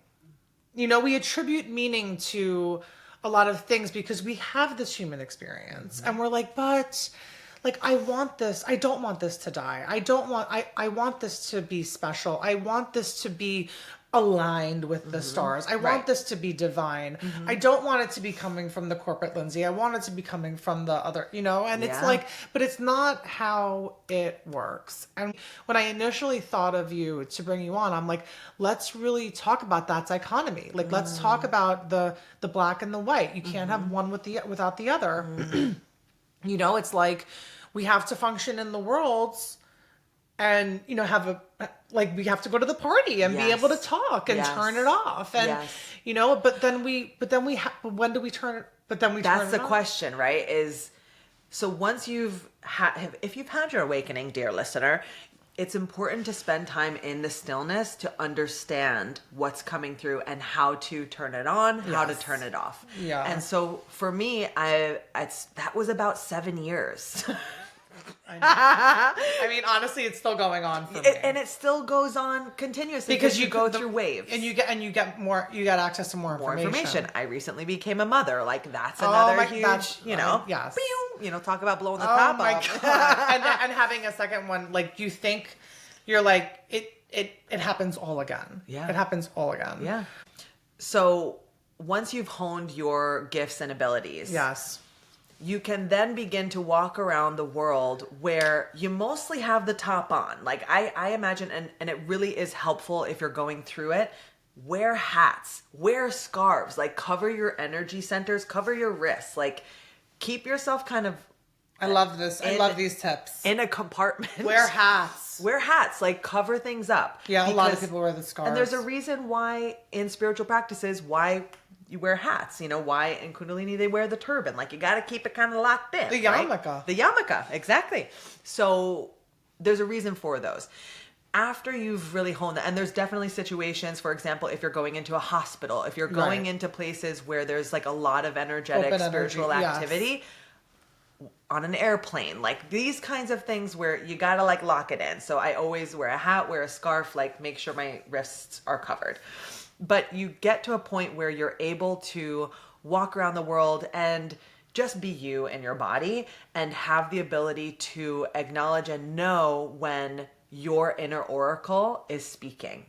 we attribute meaning to a lot of things because we have this human experience, and we're like, but like, I want this. I don't want this to die. I want this to be special. I want this to be aligned with the stars. I want this to be divine. I don't want it to be coming from the corporate Lindsay. I want it to be coming from the other, and it's like, but it's not how it works. And when I initially thought of you to bring you on, I'm like, let's really talk about that dichotomy. Like, let's talk about the black and the white. You can't have one without the other. It's like, we have to function in the worlds, and we have to go to the party and be able to talk and turn it off, and when do we turn it? But then we that's turn it the off? question, right? Is so once if you've had your awakening, dear listener, it's important to spend time in the stillness to understand what's coming through and how to turn it on, how to turn it off. Yeah. And so for me, that was about 7 years. I mean, honestly, it's still going on for me. And it still goes on continuously because you go through waves. And you get access to more information. I recently became a mother. Like, that's another huge, yes. Talk about blowing the top off. God. and having a second one, like, you think you're like, it happens all again. Yeah. It happens all again. Yeah. So once you've honed your gifts and abilities. Yes. You can then begin to walk around the world where you mostly have the top on. Like, I imagine, and it really is helpful if you're going through it, wear hats, wear scarves, like, cover your energy centers, cover your wrists, like, keep yourself kind of... I love this. I love these tips. In a compartment. Wear hats. Wear hats, like, cover things up. Yeah, a lot of people wear the scarves. And there's a reason why in spiritual practices, why you wear hats, why in Kundalini they wear the turban. Like, you got to keep it kind of locked in. The yarmulke. Right? The yarmulke, exactly. So there's a reason for those. After you've really honed that, and there's definitely situations, for example, if you're going into a hospital, if you're going into places where there's like a lot of energetic spiritual activity, on an airplane, like these kinds of things where you got to like lock it in. So I always wear a hat, wear a scarf, like make sure my wrists are covered. But you get to a point where you're able to walk around the world and just be you in your body and have the ability to acknowledge and know when your inner oracle is speaking,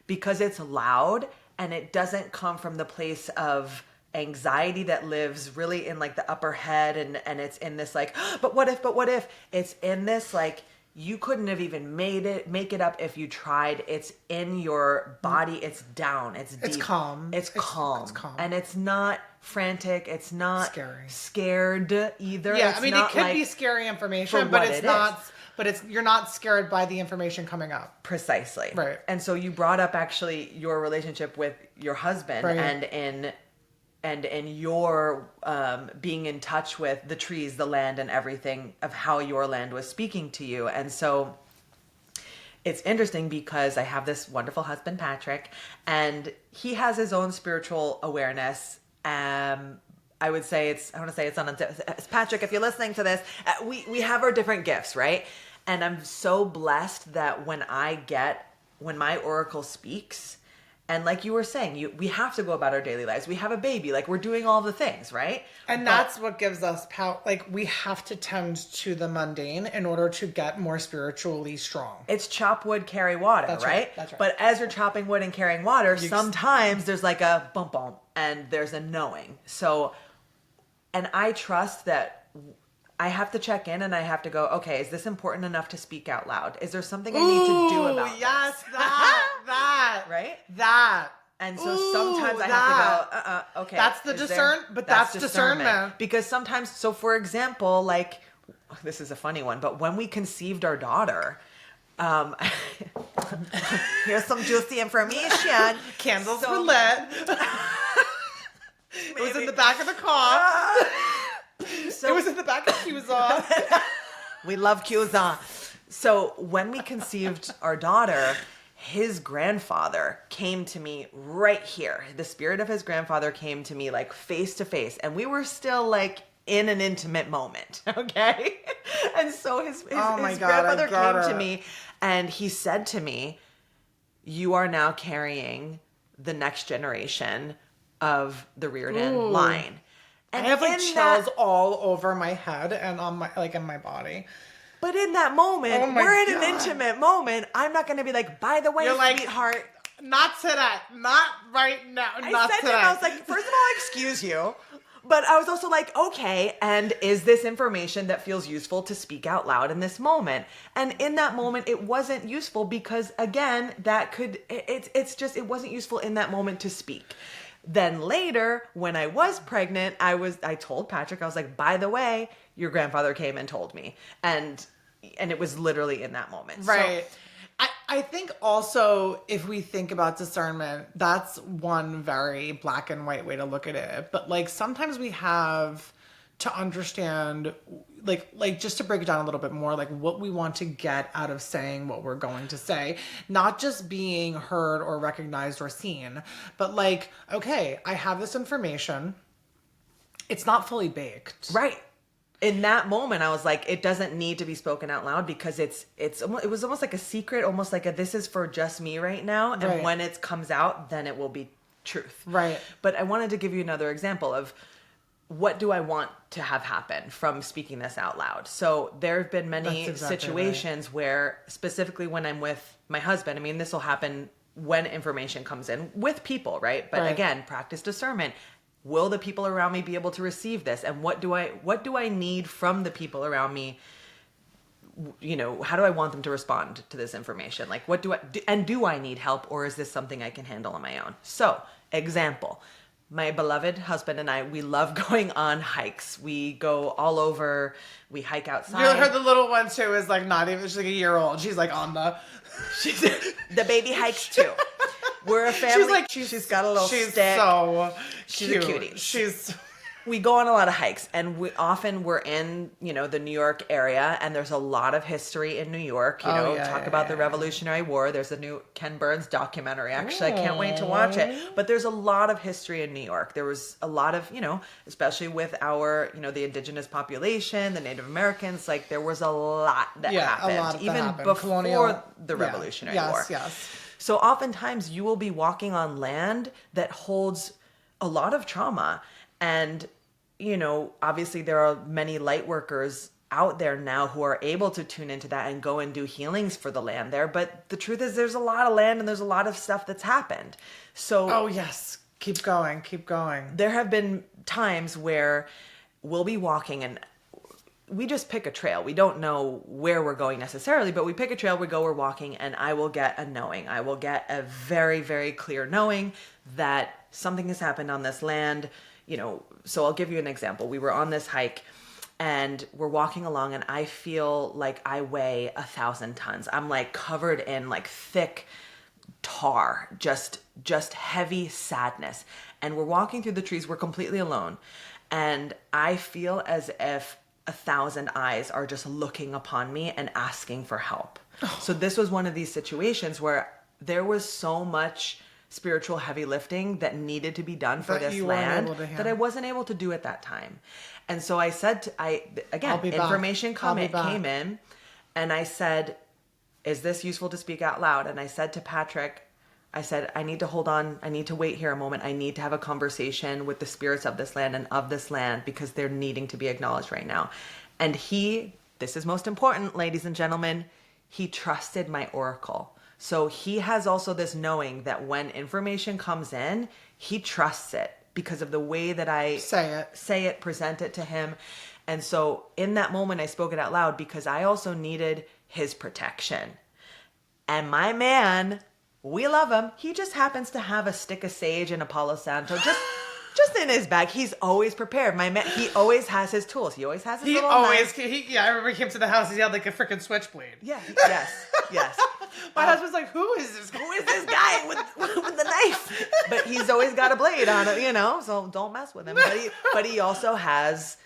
because it's loud and it doesn't come from the place of anxiety that lives really in like the upper head, and it's in this like, but what if it's in this like, you couldn't have even make it up if you tried. It's in your body. It's down. It's deep. It's calm. It's calm. It's calm. And it's not frantic. It's not scary. Scared either. Yeah, it's I mean, it could be scary information, but it's not. But you're not scared by the information coming up. Precisely. Right. And so you brought up actually your relationship with your husband, right. and in your being in touch with the trees, the land, and everything of how your land was speaking to you. And so it's interesting because I have this wonderful husband, Patrick, and he has his own spiritual awareness. I want to say it's on Patrick, if you're listening to this, we have our different gifts, right? And I'm so blessed that when my oracle speaks, and like you were saying, we have to go about our daily lives. We have a baby, like we're doing all the things, right? And that's what gives us power. Like we have to tend to the mundane in order to get more spiritually strong. It's chop wood, carry water, That's right? That's right. But as you're chopping wood and carrying water, sometimes there's like a bump bump and there's a knowing. So, and I trust that I have to check in and I have to go, okay, is this important enough to speak out loud? Is there something I need to do about this? Yes, that. Right? That. And so sometimes I have to go, okay. That's that's discernment. Because sometimes, so for example, like, this is a funny one, but when we conceived our daughter, here's some juicy information. Candles were lit. It was in the back of the car. It was in the back of Cusa. We love Cusa. So when we conceived our daughter, his grandfather came to me right here. The spirit of his grandfather came to me like face to face. And we were still like in an intimate moment. Okay. And so his grandfather came to me and he said to me, you are now carrying the next generation of the Reardon line. And I have like chills all over my head and on my in my body. But in that moment, we're in an intimate moment. I'm not going to be like, by the way, sweetheart. Not today. Not right now. Not today. I was like, first of all, excuse you. But I was also like, okay, and is this information that feels useful to speak out loud in this moment? And in that moment, it wasn't useful because, again, it wasn't useful in that moment to speak. Then later, when I was pregnant, I told Patrick, I was like, by the way, your grandfather came and told me. And it was literally in that moment. Right. So, I think also if we think about discernment, that's one very black and white way to look at it. But like sometimes we have to understand, like just to break it down a little bit more, like what we want to get out of saying what we're going to say, not just being heard or recognized or seen, but like, okay, I have this information. It's not fully baked. Right. In that moment, I was like, it doesn't need to be spoken out loud because it was almost like a secret, almost like this is for just me right now. And right. when it comes out, then it will be truth. Right. But I wanted to give you another example of what do I want to have happen from speaking this out loud? So there have been many situations where, specifically when I'm with my husband, I mean, this will happen when information comes in with people, right? But again, practice discernment. Will the people around me be able to receive this? And what do I need from the people around me? You know, how do I want them to respond to this information? Like, what do I need help, or is this something I can handle on my own? So, example. My beloved husband and I, we love going on hikes. We go all over. We hike outside. You heard the little one too is like not even, she's like a year old. She's like on the... The baby hikes too. We're a family. She's got a little stick. She's cute. a cutie. We go on a lot of hikes, and we're in, the New York area, and there's a lot of history in New York. Talk about the Revolutionary War. There's a new Ken Burns documentary. Actually, I can't wait to watch it. But there's a lot of history in New York. There was a lot of, especially with our, the indigenous population, the Native Americans, like there was a lot that happened, even before the Revolutionary War. Yes. So oftentimes you will be walking on land that holds a lot of trauma, and obviously there are many light workers out there now who are able to tune into that and go and do healings for the land there. But the truth is there's a lot of land and there's a lot of stuff that's happened. So Oh, yes. Keep going. Keep going. there have been times where we'll be walking and we just pick a trail. We don't know where we're going necessarily, but we pick a trail, we're walking, and I will get a knowing. I will get a very, very clear knowing that something has happened on this land. So I'll give you an example. We were on this hike and we're walking along and I feel like I weigh 1,000 tons. I'm like covered in like thick tar, just heavy sadness. And we're walking through the trees. We're completely alone. And I feel as if 1,000 eyes are just looking upon me and asking for help. So this was one of these situations where there was so much spiritual heavy lifting that needed to be done for this land that I wasn't able to do at that time. And so I said, information came in and I said, is this useful to speak out loud? And I said to Patrick, I need to hold on. I need to wait here a moment. I need to have a conversation with the spirits of this land and of this land because they're needing to be acknowledged right now. And this is most important, ladies and gentlemen, he trusted my oracle. So he has also this knowing that when information comes in, he trusts it because of the way that I say it, present it to him. And so in that moment, I spoke it out loud because I also needed his protection. And my man, we love him. He just happens to have a stick of sage and a Palo Santo just in his bag. He's always prepared. My man, he always has his tools. He always has his little knife. I remember he came to the house. He had like a freaking switchblade. Yeah. Yes. My husband's like, who is this guy? Who is this guy with the knife? But he's always got a blade on it, so don't mess with him. But he also has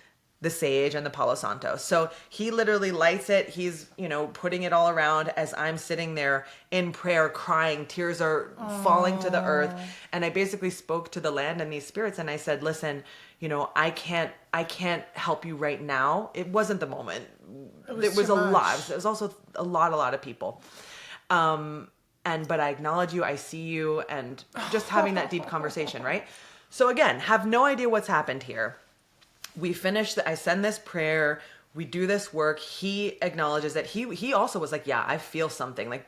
the sage and the Palo Santo. So he literally lights it. He's, putting it all around as I'm sitting there in prayer, crying. Tears are falling to the earth. And I basically spoke to the land and these spirits. And I said, listen, I can't help you right now. It wasn't the moment. It was a lot. It was also a lot of people. But I acknowledge you. I see you. And just having that deep conversation, right? So again, have no idea what's happened here. We finish I send this prayer. We do this work. He acknowledges that he also was like, yeah, I feel something. Like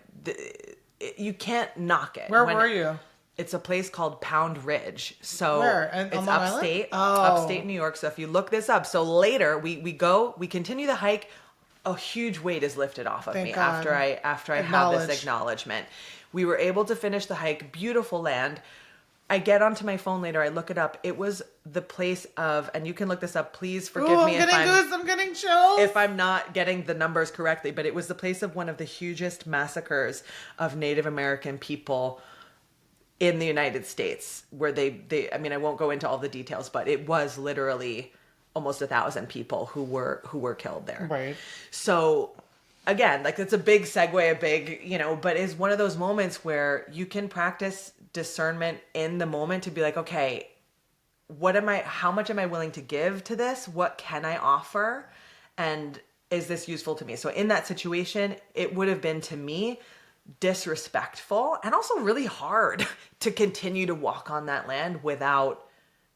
you can't knock it. Where were you? It's a place called Pound Ridge. So where? It's upstate New York. So if you look this up, so later we continue the hike. A huge weight is lifted off of me after I have this acknowledgement. We were able to finish the hike. Beautiful land. I get onto my phone later. I look it up. It was the place of, and you can look this up. Please forgive me I'm getting chills. If I'm not getting the numbers correctly, but it was the place of one of the hugest massacres of Native American people in the United States, where they I won't go into all the details, but it was literally almost 1,000 people who were killed there. Right. So again, like it's a big segue, but it's one of those moments where you can practice discernment in the moment to be like, okay, how much am I willing to give to this? What can I offer? And is this useful to me? So in that situation, it would have been to me disrespectful and also really hard to continue to walk on that land without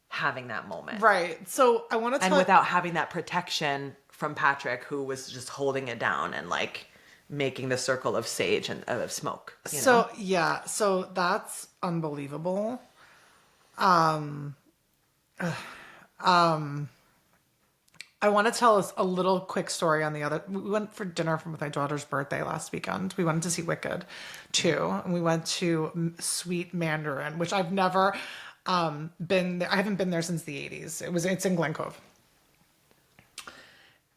having that moment. Right. So I want to and without having that protection from Patrick, who was just holding it down and like making the circle of sage and of smoke. So that's unbelievable. I want to tell us a little quick story on we went for dinner with my daughter's birthday last weekend. We went to see Wicked too. And we went to Sweet Mandarin, which I've never been there. I haven't been there since the 80s. It's in Glen Cove.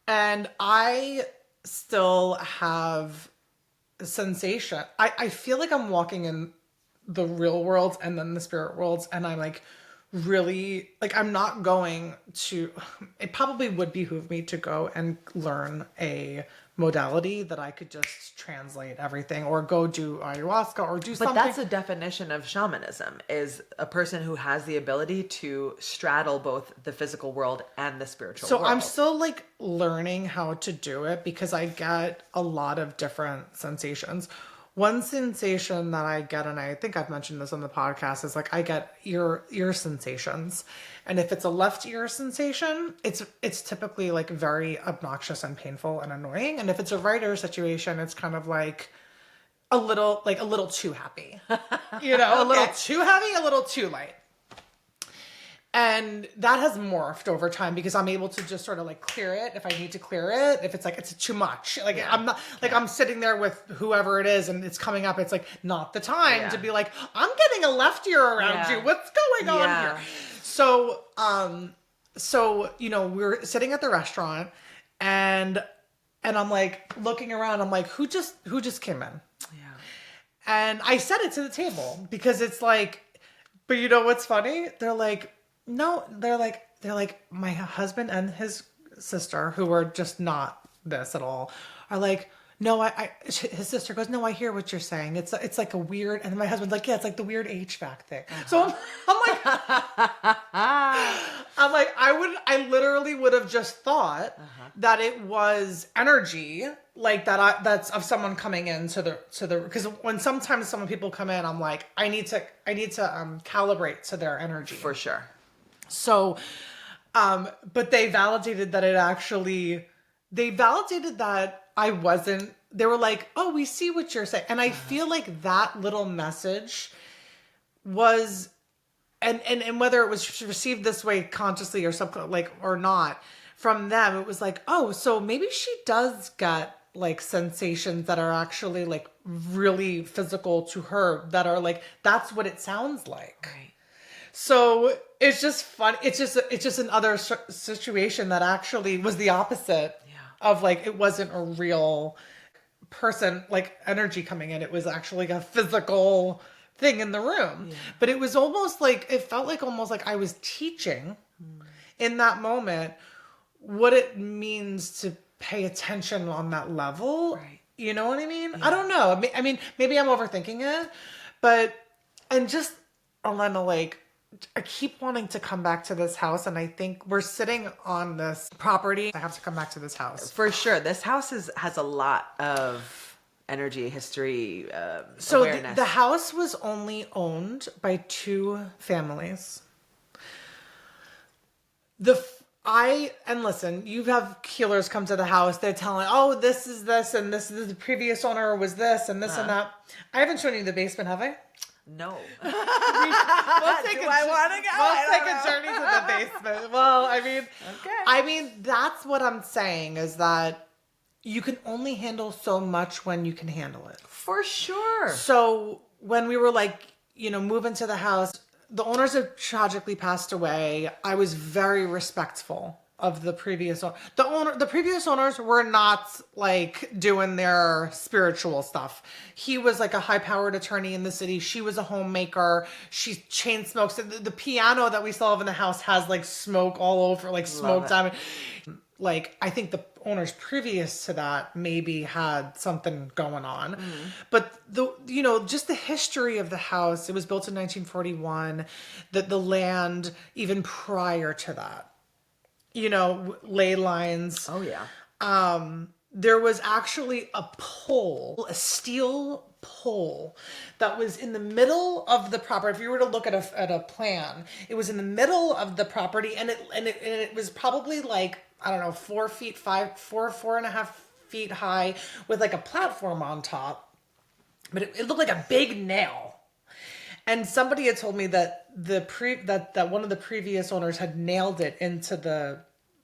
And I still have a sensation. I feel like I'm walking in the real world and then the spirit worlds, and I'm like really like I'm not going to. It probably would behoove me to go and learn a modality that I could just translate everything, or go do ayahuasca, or do something. But that's the definition of shamanism, is a person who has the ability to straddle both the physical world and the spiritual world. So I'm still like learning how to do it because I get a lot of different sensations. One sensation that I get, and I think I've mentioned this on the podcast, is like I get ear sensations. And if it's a left ear sensation, it's typically like very obnoxious and painful and annoying. And if it's a right ear situation, it's kind of like a little too happy. You know, a little too heavy, a little too light. And that has morphed over time because I'm able to just sort of like clear it if I need to clear it. If it's like, it's too much. Like I'm not, like I'm sitting there with whoever it is and it's coming up. It's like not the time to be like, I'm getting a left ear around you. What's going on here? So, you know, we're sitting at the restaurant and I'm like looking around. I'm like, who just came in? Yeah. And I said it to the table because it's like, but you know what's funny? They're like, no, they're like my husband and his sister, who are just not this at all, are like, no, his sister goes, no, I hear what you're saying. It's like a weird, and my husband's like, yeah, it's like the weird HVAC thing. So I'm like, I literally would have just thought that it was energy like that. That's of someone coming in to the, because when sometimes some people come in, I'm like, I need to calibrate to their energy. For sure. So, but they validated that I wasn't, they were like, oh, we see what you're saying. And I feel like that little message was, and whether it was received this way consciously or or not from them, it was like, oh, so maybe she does get like sensations that are actually like really physical to her, that are like, that's what it sounds like. Right. So it's just fun. It's just another situation that actually was the opposite of like, it wasn't a real person, like energy coming in. It was actually like a physical thing in the room. Yeah. But it was almost like, it felt like almost like I was teaching in that moment what it means to pay attention on that level. Right. You know what I mean? Yeah. I don't know. I mean, maybe I'm overthinking it, but, and just Elena, like, I keep wanting to come back to this house, and I think we're sitting on this property. I have to come back to this house. For sure. This house has a lot of energy, history, so awareness. The house was only owned by 2 families. And listen, you have healers come to the house. They're telling, oh, this is this, and this is the previous owner was this, and this and that. I haven't shown you the basement, have I? No. We'll take a journey to the basement. Well, I mean, that's what I'm saying, is that you can only handle so much when you can handle it. For sure. So when we were like, you know, moving to the house, the owners have tragically passed away. I was very respectful of the previous owner. The previous owners were not like doing their spiritual stuff. He was like a high-powered attorney in the city. She was a homemaker. She chain smokes. The piano that we still have in the house has like smoke all over, like smoke diamond. Like, I think the owners previous to that maybe had something going on. But just the history of the house, it was built in 1941, the land even prior to that, ley lines. Oh yeah. There was actually a steel pole that was in the middle of the property. If you were to look at a plan, it was in the middle of the property, and it was probably like, I don't know, 4.5 feet high, with like a platform on top, but it looked like a big nail. And somebody had told me that that one of the previous owners had nailed it into the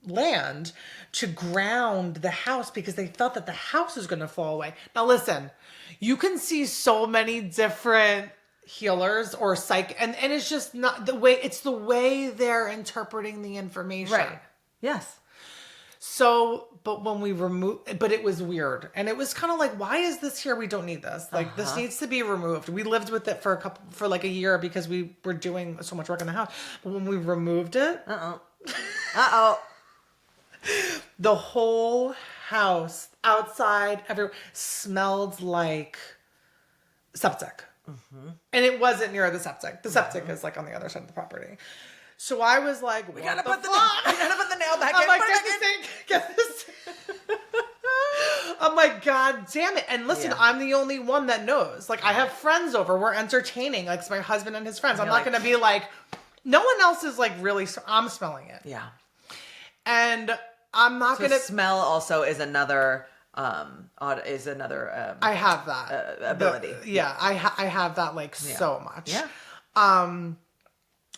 land to ground the house because they thought that the house was going to fall away. Now listen, you can see so many different healers or psych, and it's just not the way, it's the way they're interpreting the information. Right. Yes. So, but it was weird. And it was kind of like, why is this here? We don't need this. Like, this needs to be removed. We lived with it for like a year because we were doing so much work in the house. But when we removed it, the whole house, outside, everywhere, smelled like septic. And it wasn't near the septic. The septic is like on the other side of the property. So I was like, we gotta put the nail back in. I'm like, get this. I'm like, God damn it. And listen, I'm the only one that knows. Like, I have friends over. We're entertaining. Like, it's my husband and his friends. I'm not going to be like, no one else is like really, I'm smelling it. Yeah. And I'm not going to. Smell also is another, I have that. ability. I have that like so much. Yeah.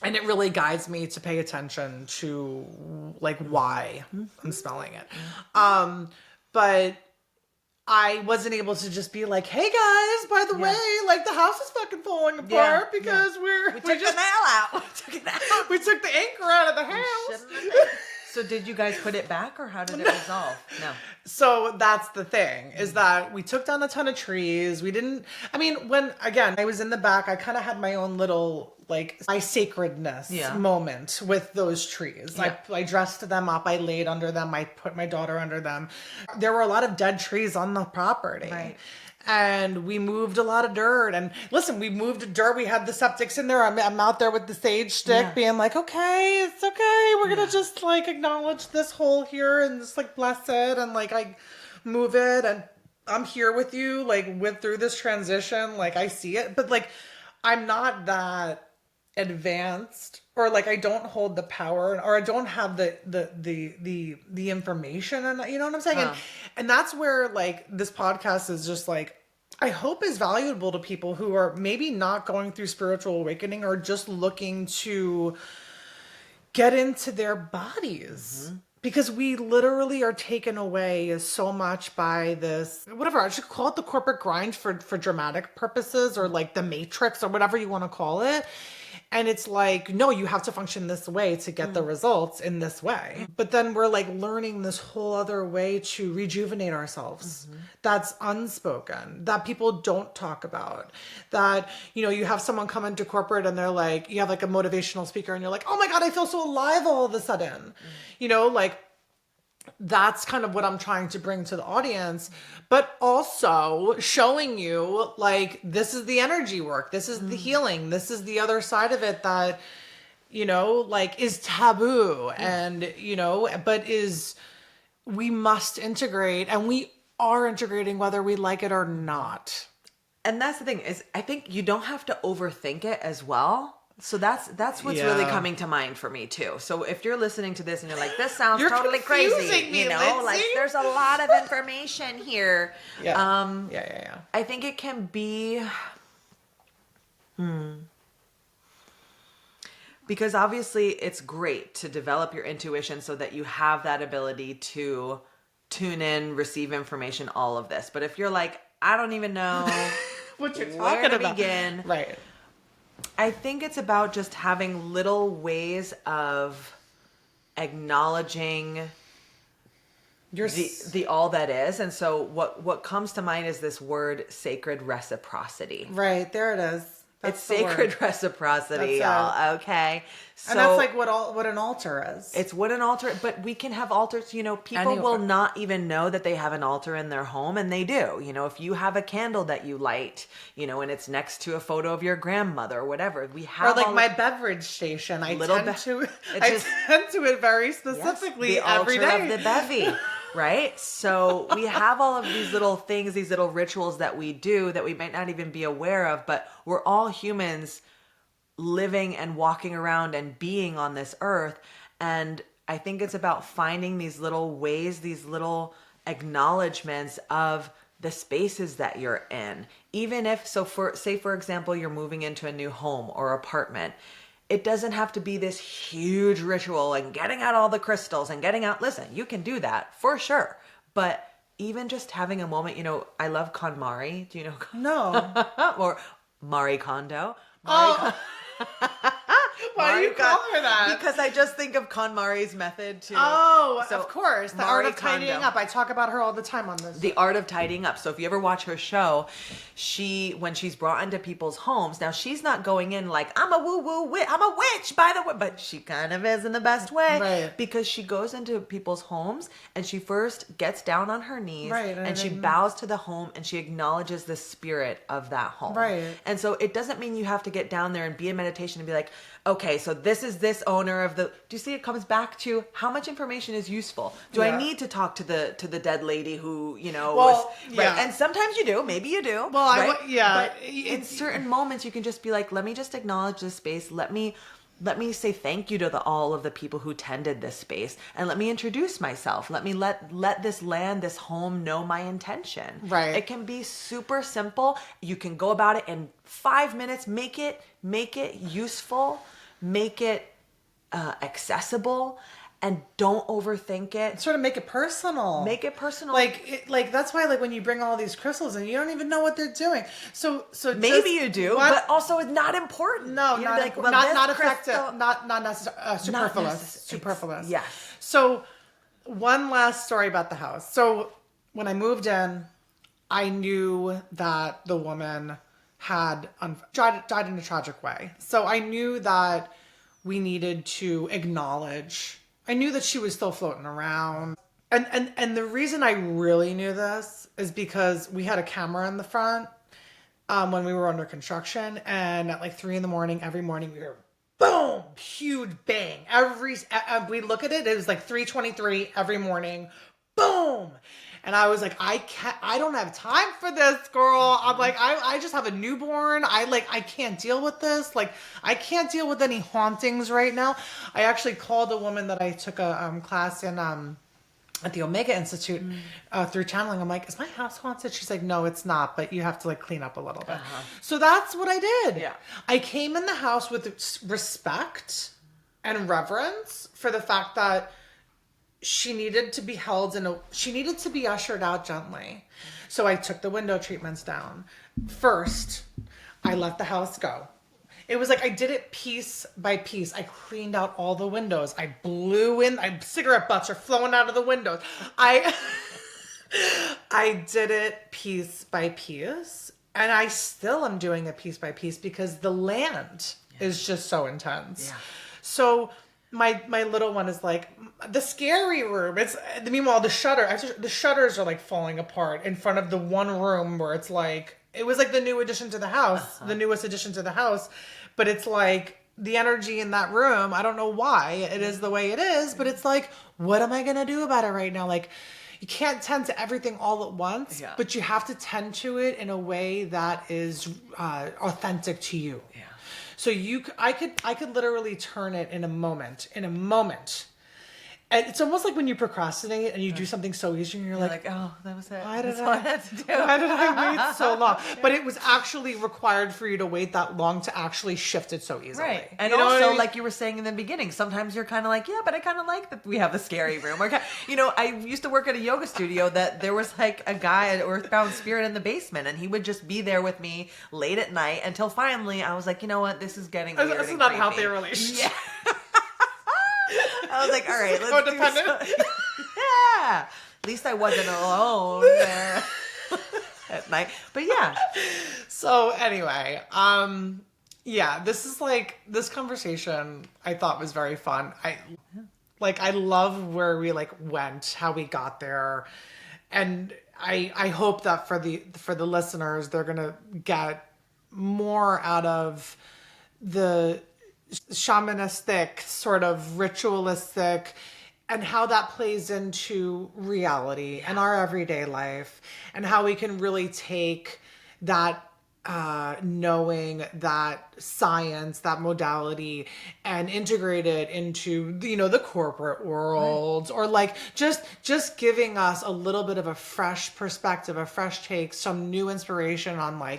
And it really guides me to pay attention to like why I'm smelling it. But I wasn't able to just be like, hey guys, by the way, like the house is fucking falling apart because we took the nail out. We took the anchor out of the house. So did you guys put it back or how did it resolve? No. So that's the thing, is that we took down a ton of trees. When I was in the back, I kind of had my own little, like, my sacredness moment with those trees. Yeah. I dressed them up. I laid under them. I put my daughter under them. There were a lot of dead trees on the property. Right. And we moved a lot of dirt. And listen, we moved dirt. We had the septics in there. I'm out there with the sage stick being like, okay, it's okay. We're going to just like acknowledge this hole here and just like bless it. And like I move it and I'm here with you, like through this transition. Like I see it. But like I'm not that advanced, or like I don't hold the power, or I don't have the information, and you know what I'm saying. And that's where like this podcast is just like, I hope is valuable to people who are maybe not going through spiritual awakening or just looking to get into their bodies. Because we literally are taken away so much by this, whatever, I should call it the corporate grind for dramatic purposes, or like the matrix or whatever you want to call it. And it's like, no, you have to function this way to get the results in this way. But then we're like learning this whole other way to rejuvenate ourselves. That's unspoken, that people don't talk about. That, you know, you have someone come into corporate and they're like, you have like a motivational speaker and you're like, oh my God, I feel so alive all of a sudden. You know, like that's kind of what I'm trying to bring to the audience, but also showing you like, this is the energy work. This is the healing. This is the other side of it that, you know, like is taboo and, you know, but we must integrate, and we are integrating whether we like it or not. And that's the thing is, I think you don't have to overthink it as well. So that's what's really coming to mind for me too. So if you're listening to this and you're like, this sounds totally crazy, me, you know, Lindsay. like there's a lot of information here. I think it can be, because obviously it's great to develop your intuition so that you have that ability to tune in, receive information, all of this. But if you're like, I don't even know what you're where talking to about. begin. Right. I think it's about just having little ways of acknowledging the all that is. And so what comes to mind is this word, sacred reciprocity. Right. There it is. That's it's sacred reciprocity, y'all. Okay. So, and that's like what an altar is. It's what an altar, but we can have altars, you know, people will not even know that they have an altar in their home, and they do. You know, if you have a candle that you light, you know, and it's next to a photo of your grandmother or whatever, we have. Or like my beverage station. I tend to it very specifically the every altar day. of the bevy. Right? So we have all of these little things, these little rituals that we do that we might not even be aware of, but we're all humans living and walking around and being on this earth. And I think it's about finding these little ways, these little acknowledgements of the spaces that you're in. Even if, for example, you're moving into a new home or apartment, it doesn't have to be this huge ritual and getting out all the crystals and listen, you can do that for sure. But even just having a moment, you know, I love KonMari. Do you know? No. Or Marie Kondo. Why do you call her that? Because I just think of KonMari's method to... of course. The art of tidying Kondo. up. I talk about her all the time on this. The art of tidying up. So if you ever watch her show, when she's brought into people's homes, now she's not going in like, I'm a woo-woo witch, I'm a witch, by the way, but she kind of is in the best way. Right. Because she goes into people's homes and she first gets down on her knees and she bows to the home and she acknowledges the spirit of that home. Right. And so it doesn't mean you have to get down there and be in meditation and be like, okay, okay, so this is this owner of the, do you see it comes back to how much information is useful? Do I need to talk to the dead lady who, was, right? And sometimes you do, maybe you do. Well, right? But in certain moments you can just be like, let me just acknowledge this space. Let me say thank you to all of the people who tended this space, and let me introduce myself. Let me let this land, this home know my intention. Right. It can be super simple. You can go about it in 5 minutes. Make it useful. Make it accessible, and don't overthink it. Sort of make it personal. Make it personal. Like that's why, like, when you bring all these crystals and you don't even know what they're doing. So maybe you do, but also it's not important. No, You're not like, impo- well, not this effective. crystal- Not necessary. Superfluous. Superfluous. Yes. So, one last story about the house. So, when I moved in, I knew that the woman had died in a tragic way. So I knew that we needed to acknowledge. I knew that she was still floating around. And the reason I really knew this is because we had a camera in the front when we were under construction, and at like 3 a.m, every morning we were boom, huge bang. We look at it, it was like 3:23 every morning, boom. And I was like, I don't have time for this, girl. I'm like, I just have a newborn. I can't deal with this. Like, I can't deal with any hauntings right now. I actually called a woman that I took a class in at the Omega Institute through channeling. I'm like, is my house haunted? She's like, no, it's not, but you have to like clean up a little bit. So that's what I did. Yeah. I came in the house with respect and reverence for the fact that she needed to be held she needed to be ushered out gently. So I took the window treatments down. First, I let the house go. It was like I did it piece by piece. I cleaned out all the windows. I blew in, cigarette butts are flowing out of the windows. I did it piece by piece. And I still am doing it piece by piece because the land is just so intense. Yeah. So my little one is like, the scary room. Meanwhile, the shutters are like falling apart in front of the one room where it's like, it was like the new addition to the house, the newest addition to the house. But it's like the energy in that room, I don't know why it is the way it is, but it's like, what am I going to do about it right now? Like, you can't tend to everything all at once, but you have to tend to it in a way that is authentic to you. Yeah. So I could literally turn it in a moment. And it's almost like when you procrastinate and you do something so easy and you're like, oh, that was it. Why did all I had to do. Why did I wait so long? But it was actually required for you to wait that long to actually shift it so easily. Right. And also, like you were saying in the beginning, sometimes you're kind of like, yeah, but I kind of like that we have the scary room. Or, I used to work at a yoga studio that there was like a guy, an earthbound spirit in the basement, and he would just be there with me late at night until finally I was like, you know what, this is getting weird. This is not a healthy relationship. Yeah. I was like, all right, let's do so. Yeah. At least I wasn't alone there at night. But yeah. So anyway, this conversation I thought was very fun. I love where we went, how we got there. And I hope that for the listeners, they're gonna get more out of the shamanistic, sort of ritualistic, and how that plays into reality and our everyday life, and how we can really take that knowing, that science, that modality, and integrate it into the corporate world, or just giving us a little bit of a fresh perspective, a fresh take, some new inspiration on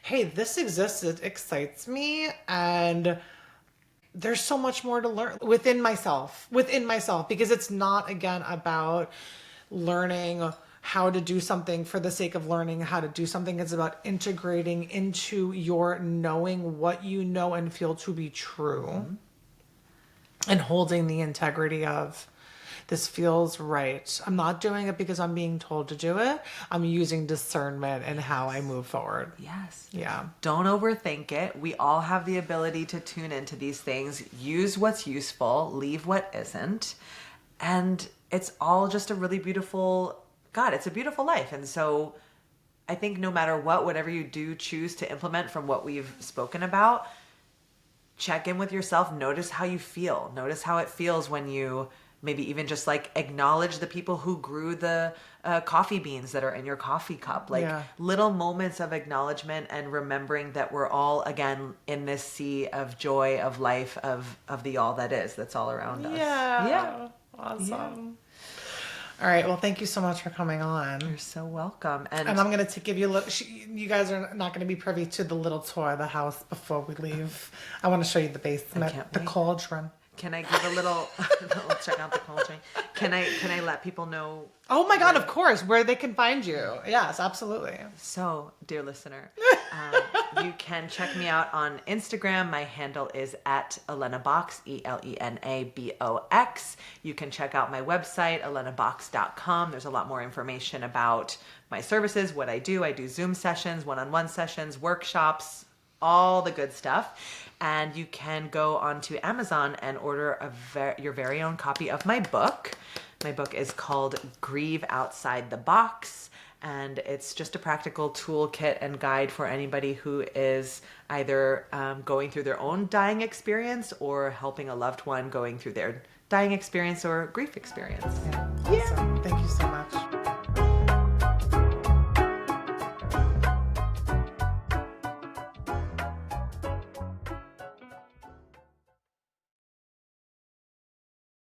hey, this exists, it excites me, and there's so much more to learn within myself, because it's not, again, about learning how to do something for the sake of learning how to do something. It's about integrating into your knowing what you know and feel to be true, and holding the integrity of, this feels right. I'm not doing it because I'm being told to do it. I'm using discernment in how I move forward. Yes. Yeah. Don't overthink it. We all have the ability to tune into these things, use what's useful, leave what isn't. And it's all just a really beautiful, it's a beautiful life. And so I think no matter whatever you do choose to implement from what we've spoken about, check in with yourself. Notice how you feel. Notice how it feels when you maybe even just like acknowledge the people who grew the coffee beans that are in your coffee cup. Like little moments of acknowledgement and remembering that we're all, again, in this sea of joy, of life, of the all that is, that's all around us. Yeah. Awesome. Yeah. All right. Well, thank you so much for coming on. You're so welcome. And I'm going to give you a little, you guys are not going to be privy to the little tour of the house before we leave. I want to show you the basement, the cauldron. Can I give a little, let's check out the cauldron. Can I let people know? Oh my God, of course, where they can find you. Yes, absolutely. So, dear listener, you can check me out on Instagram. My handle is at Elena Box, ElenaBox. You can check out my website, elenabox.com. There's a lot more information about my services, what I do. I do Zoom sessions, one-on-one sessions, workshops, all the good stuff. And you can go onto Amazon and order your very own copy of my book. My book is called Grieve Outside the Box, and it's just a practical toolkit and guide for anybody who is either going through their own dying experience or helping a loved one going through their dying experience or grief experience. Yeah. Awesome. Thank you so much.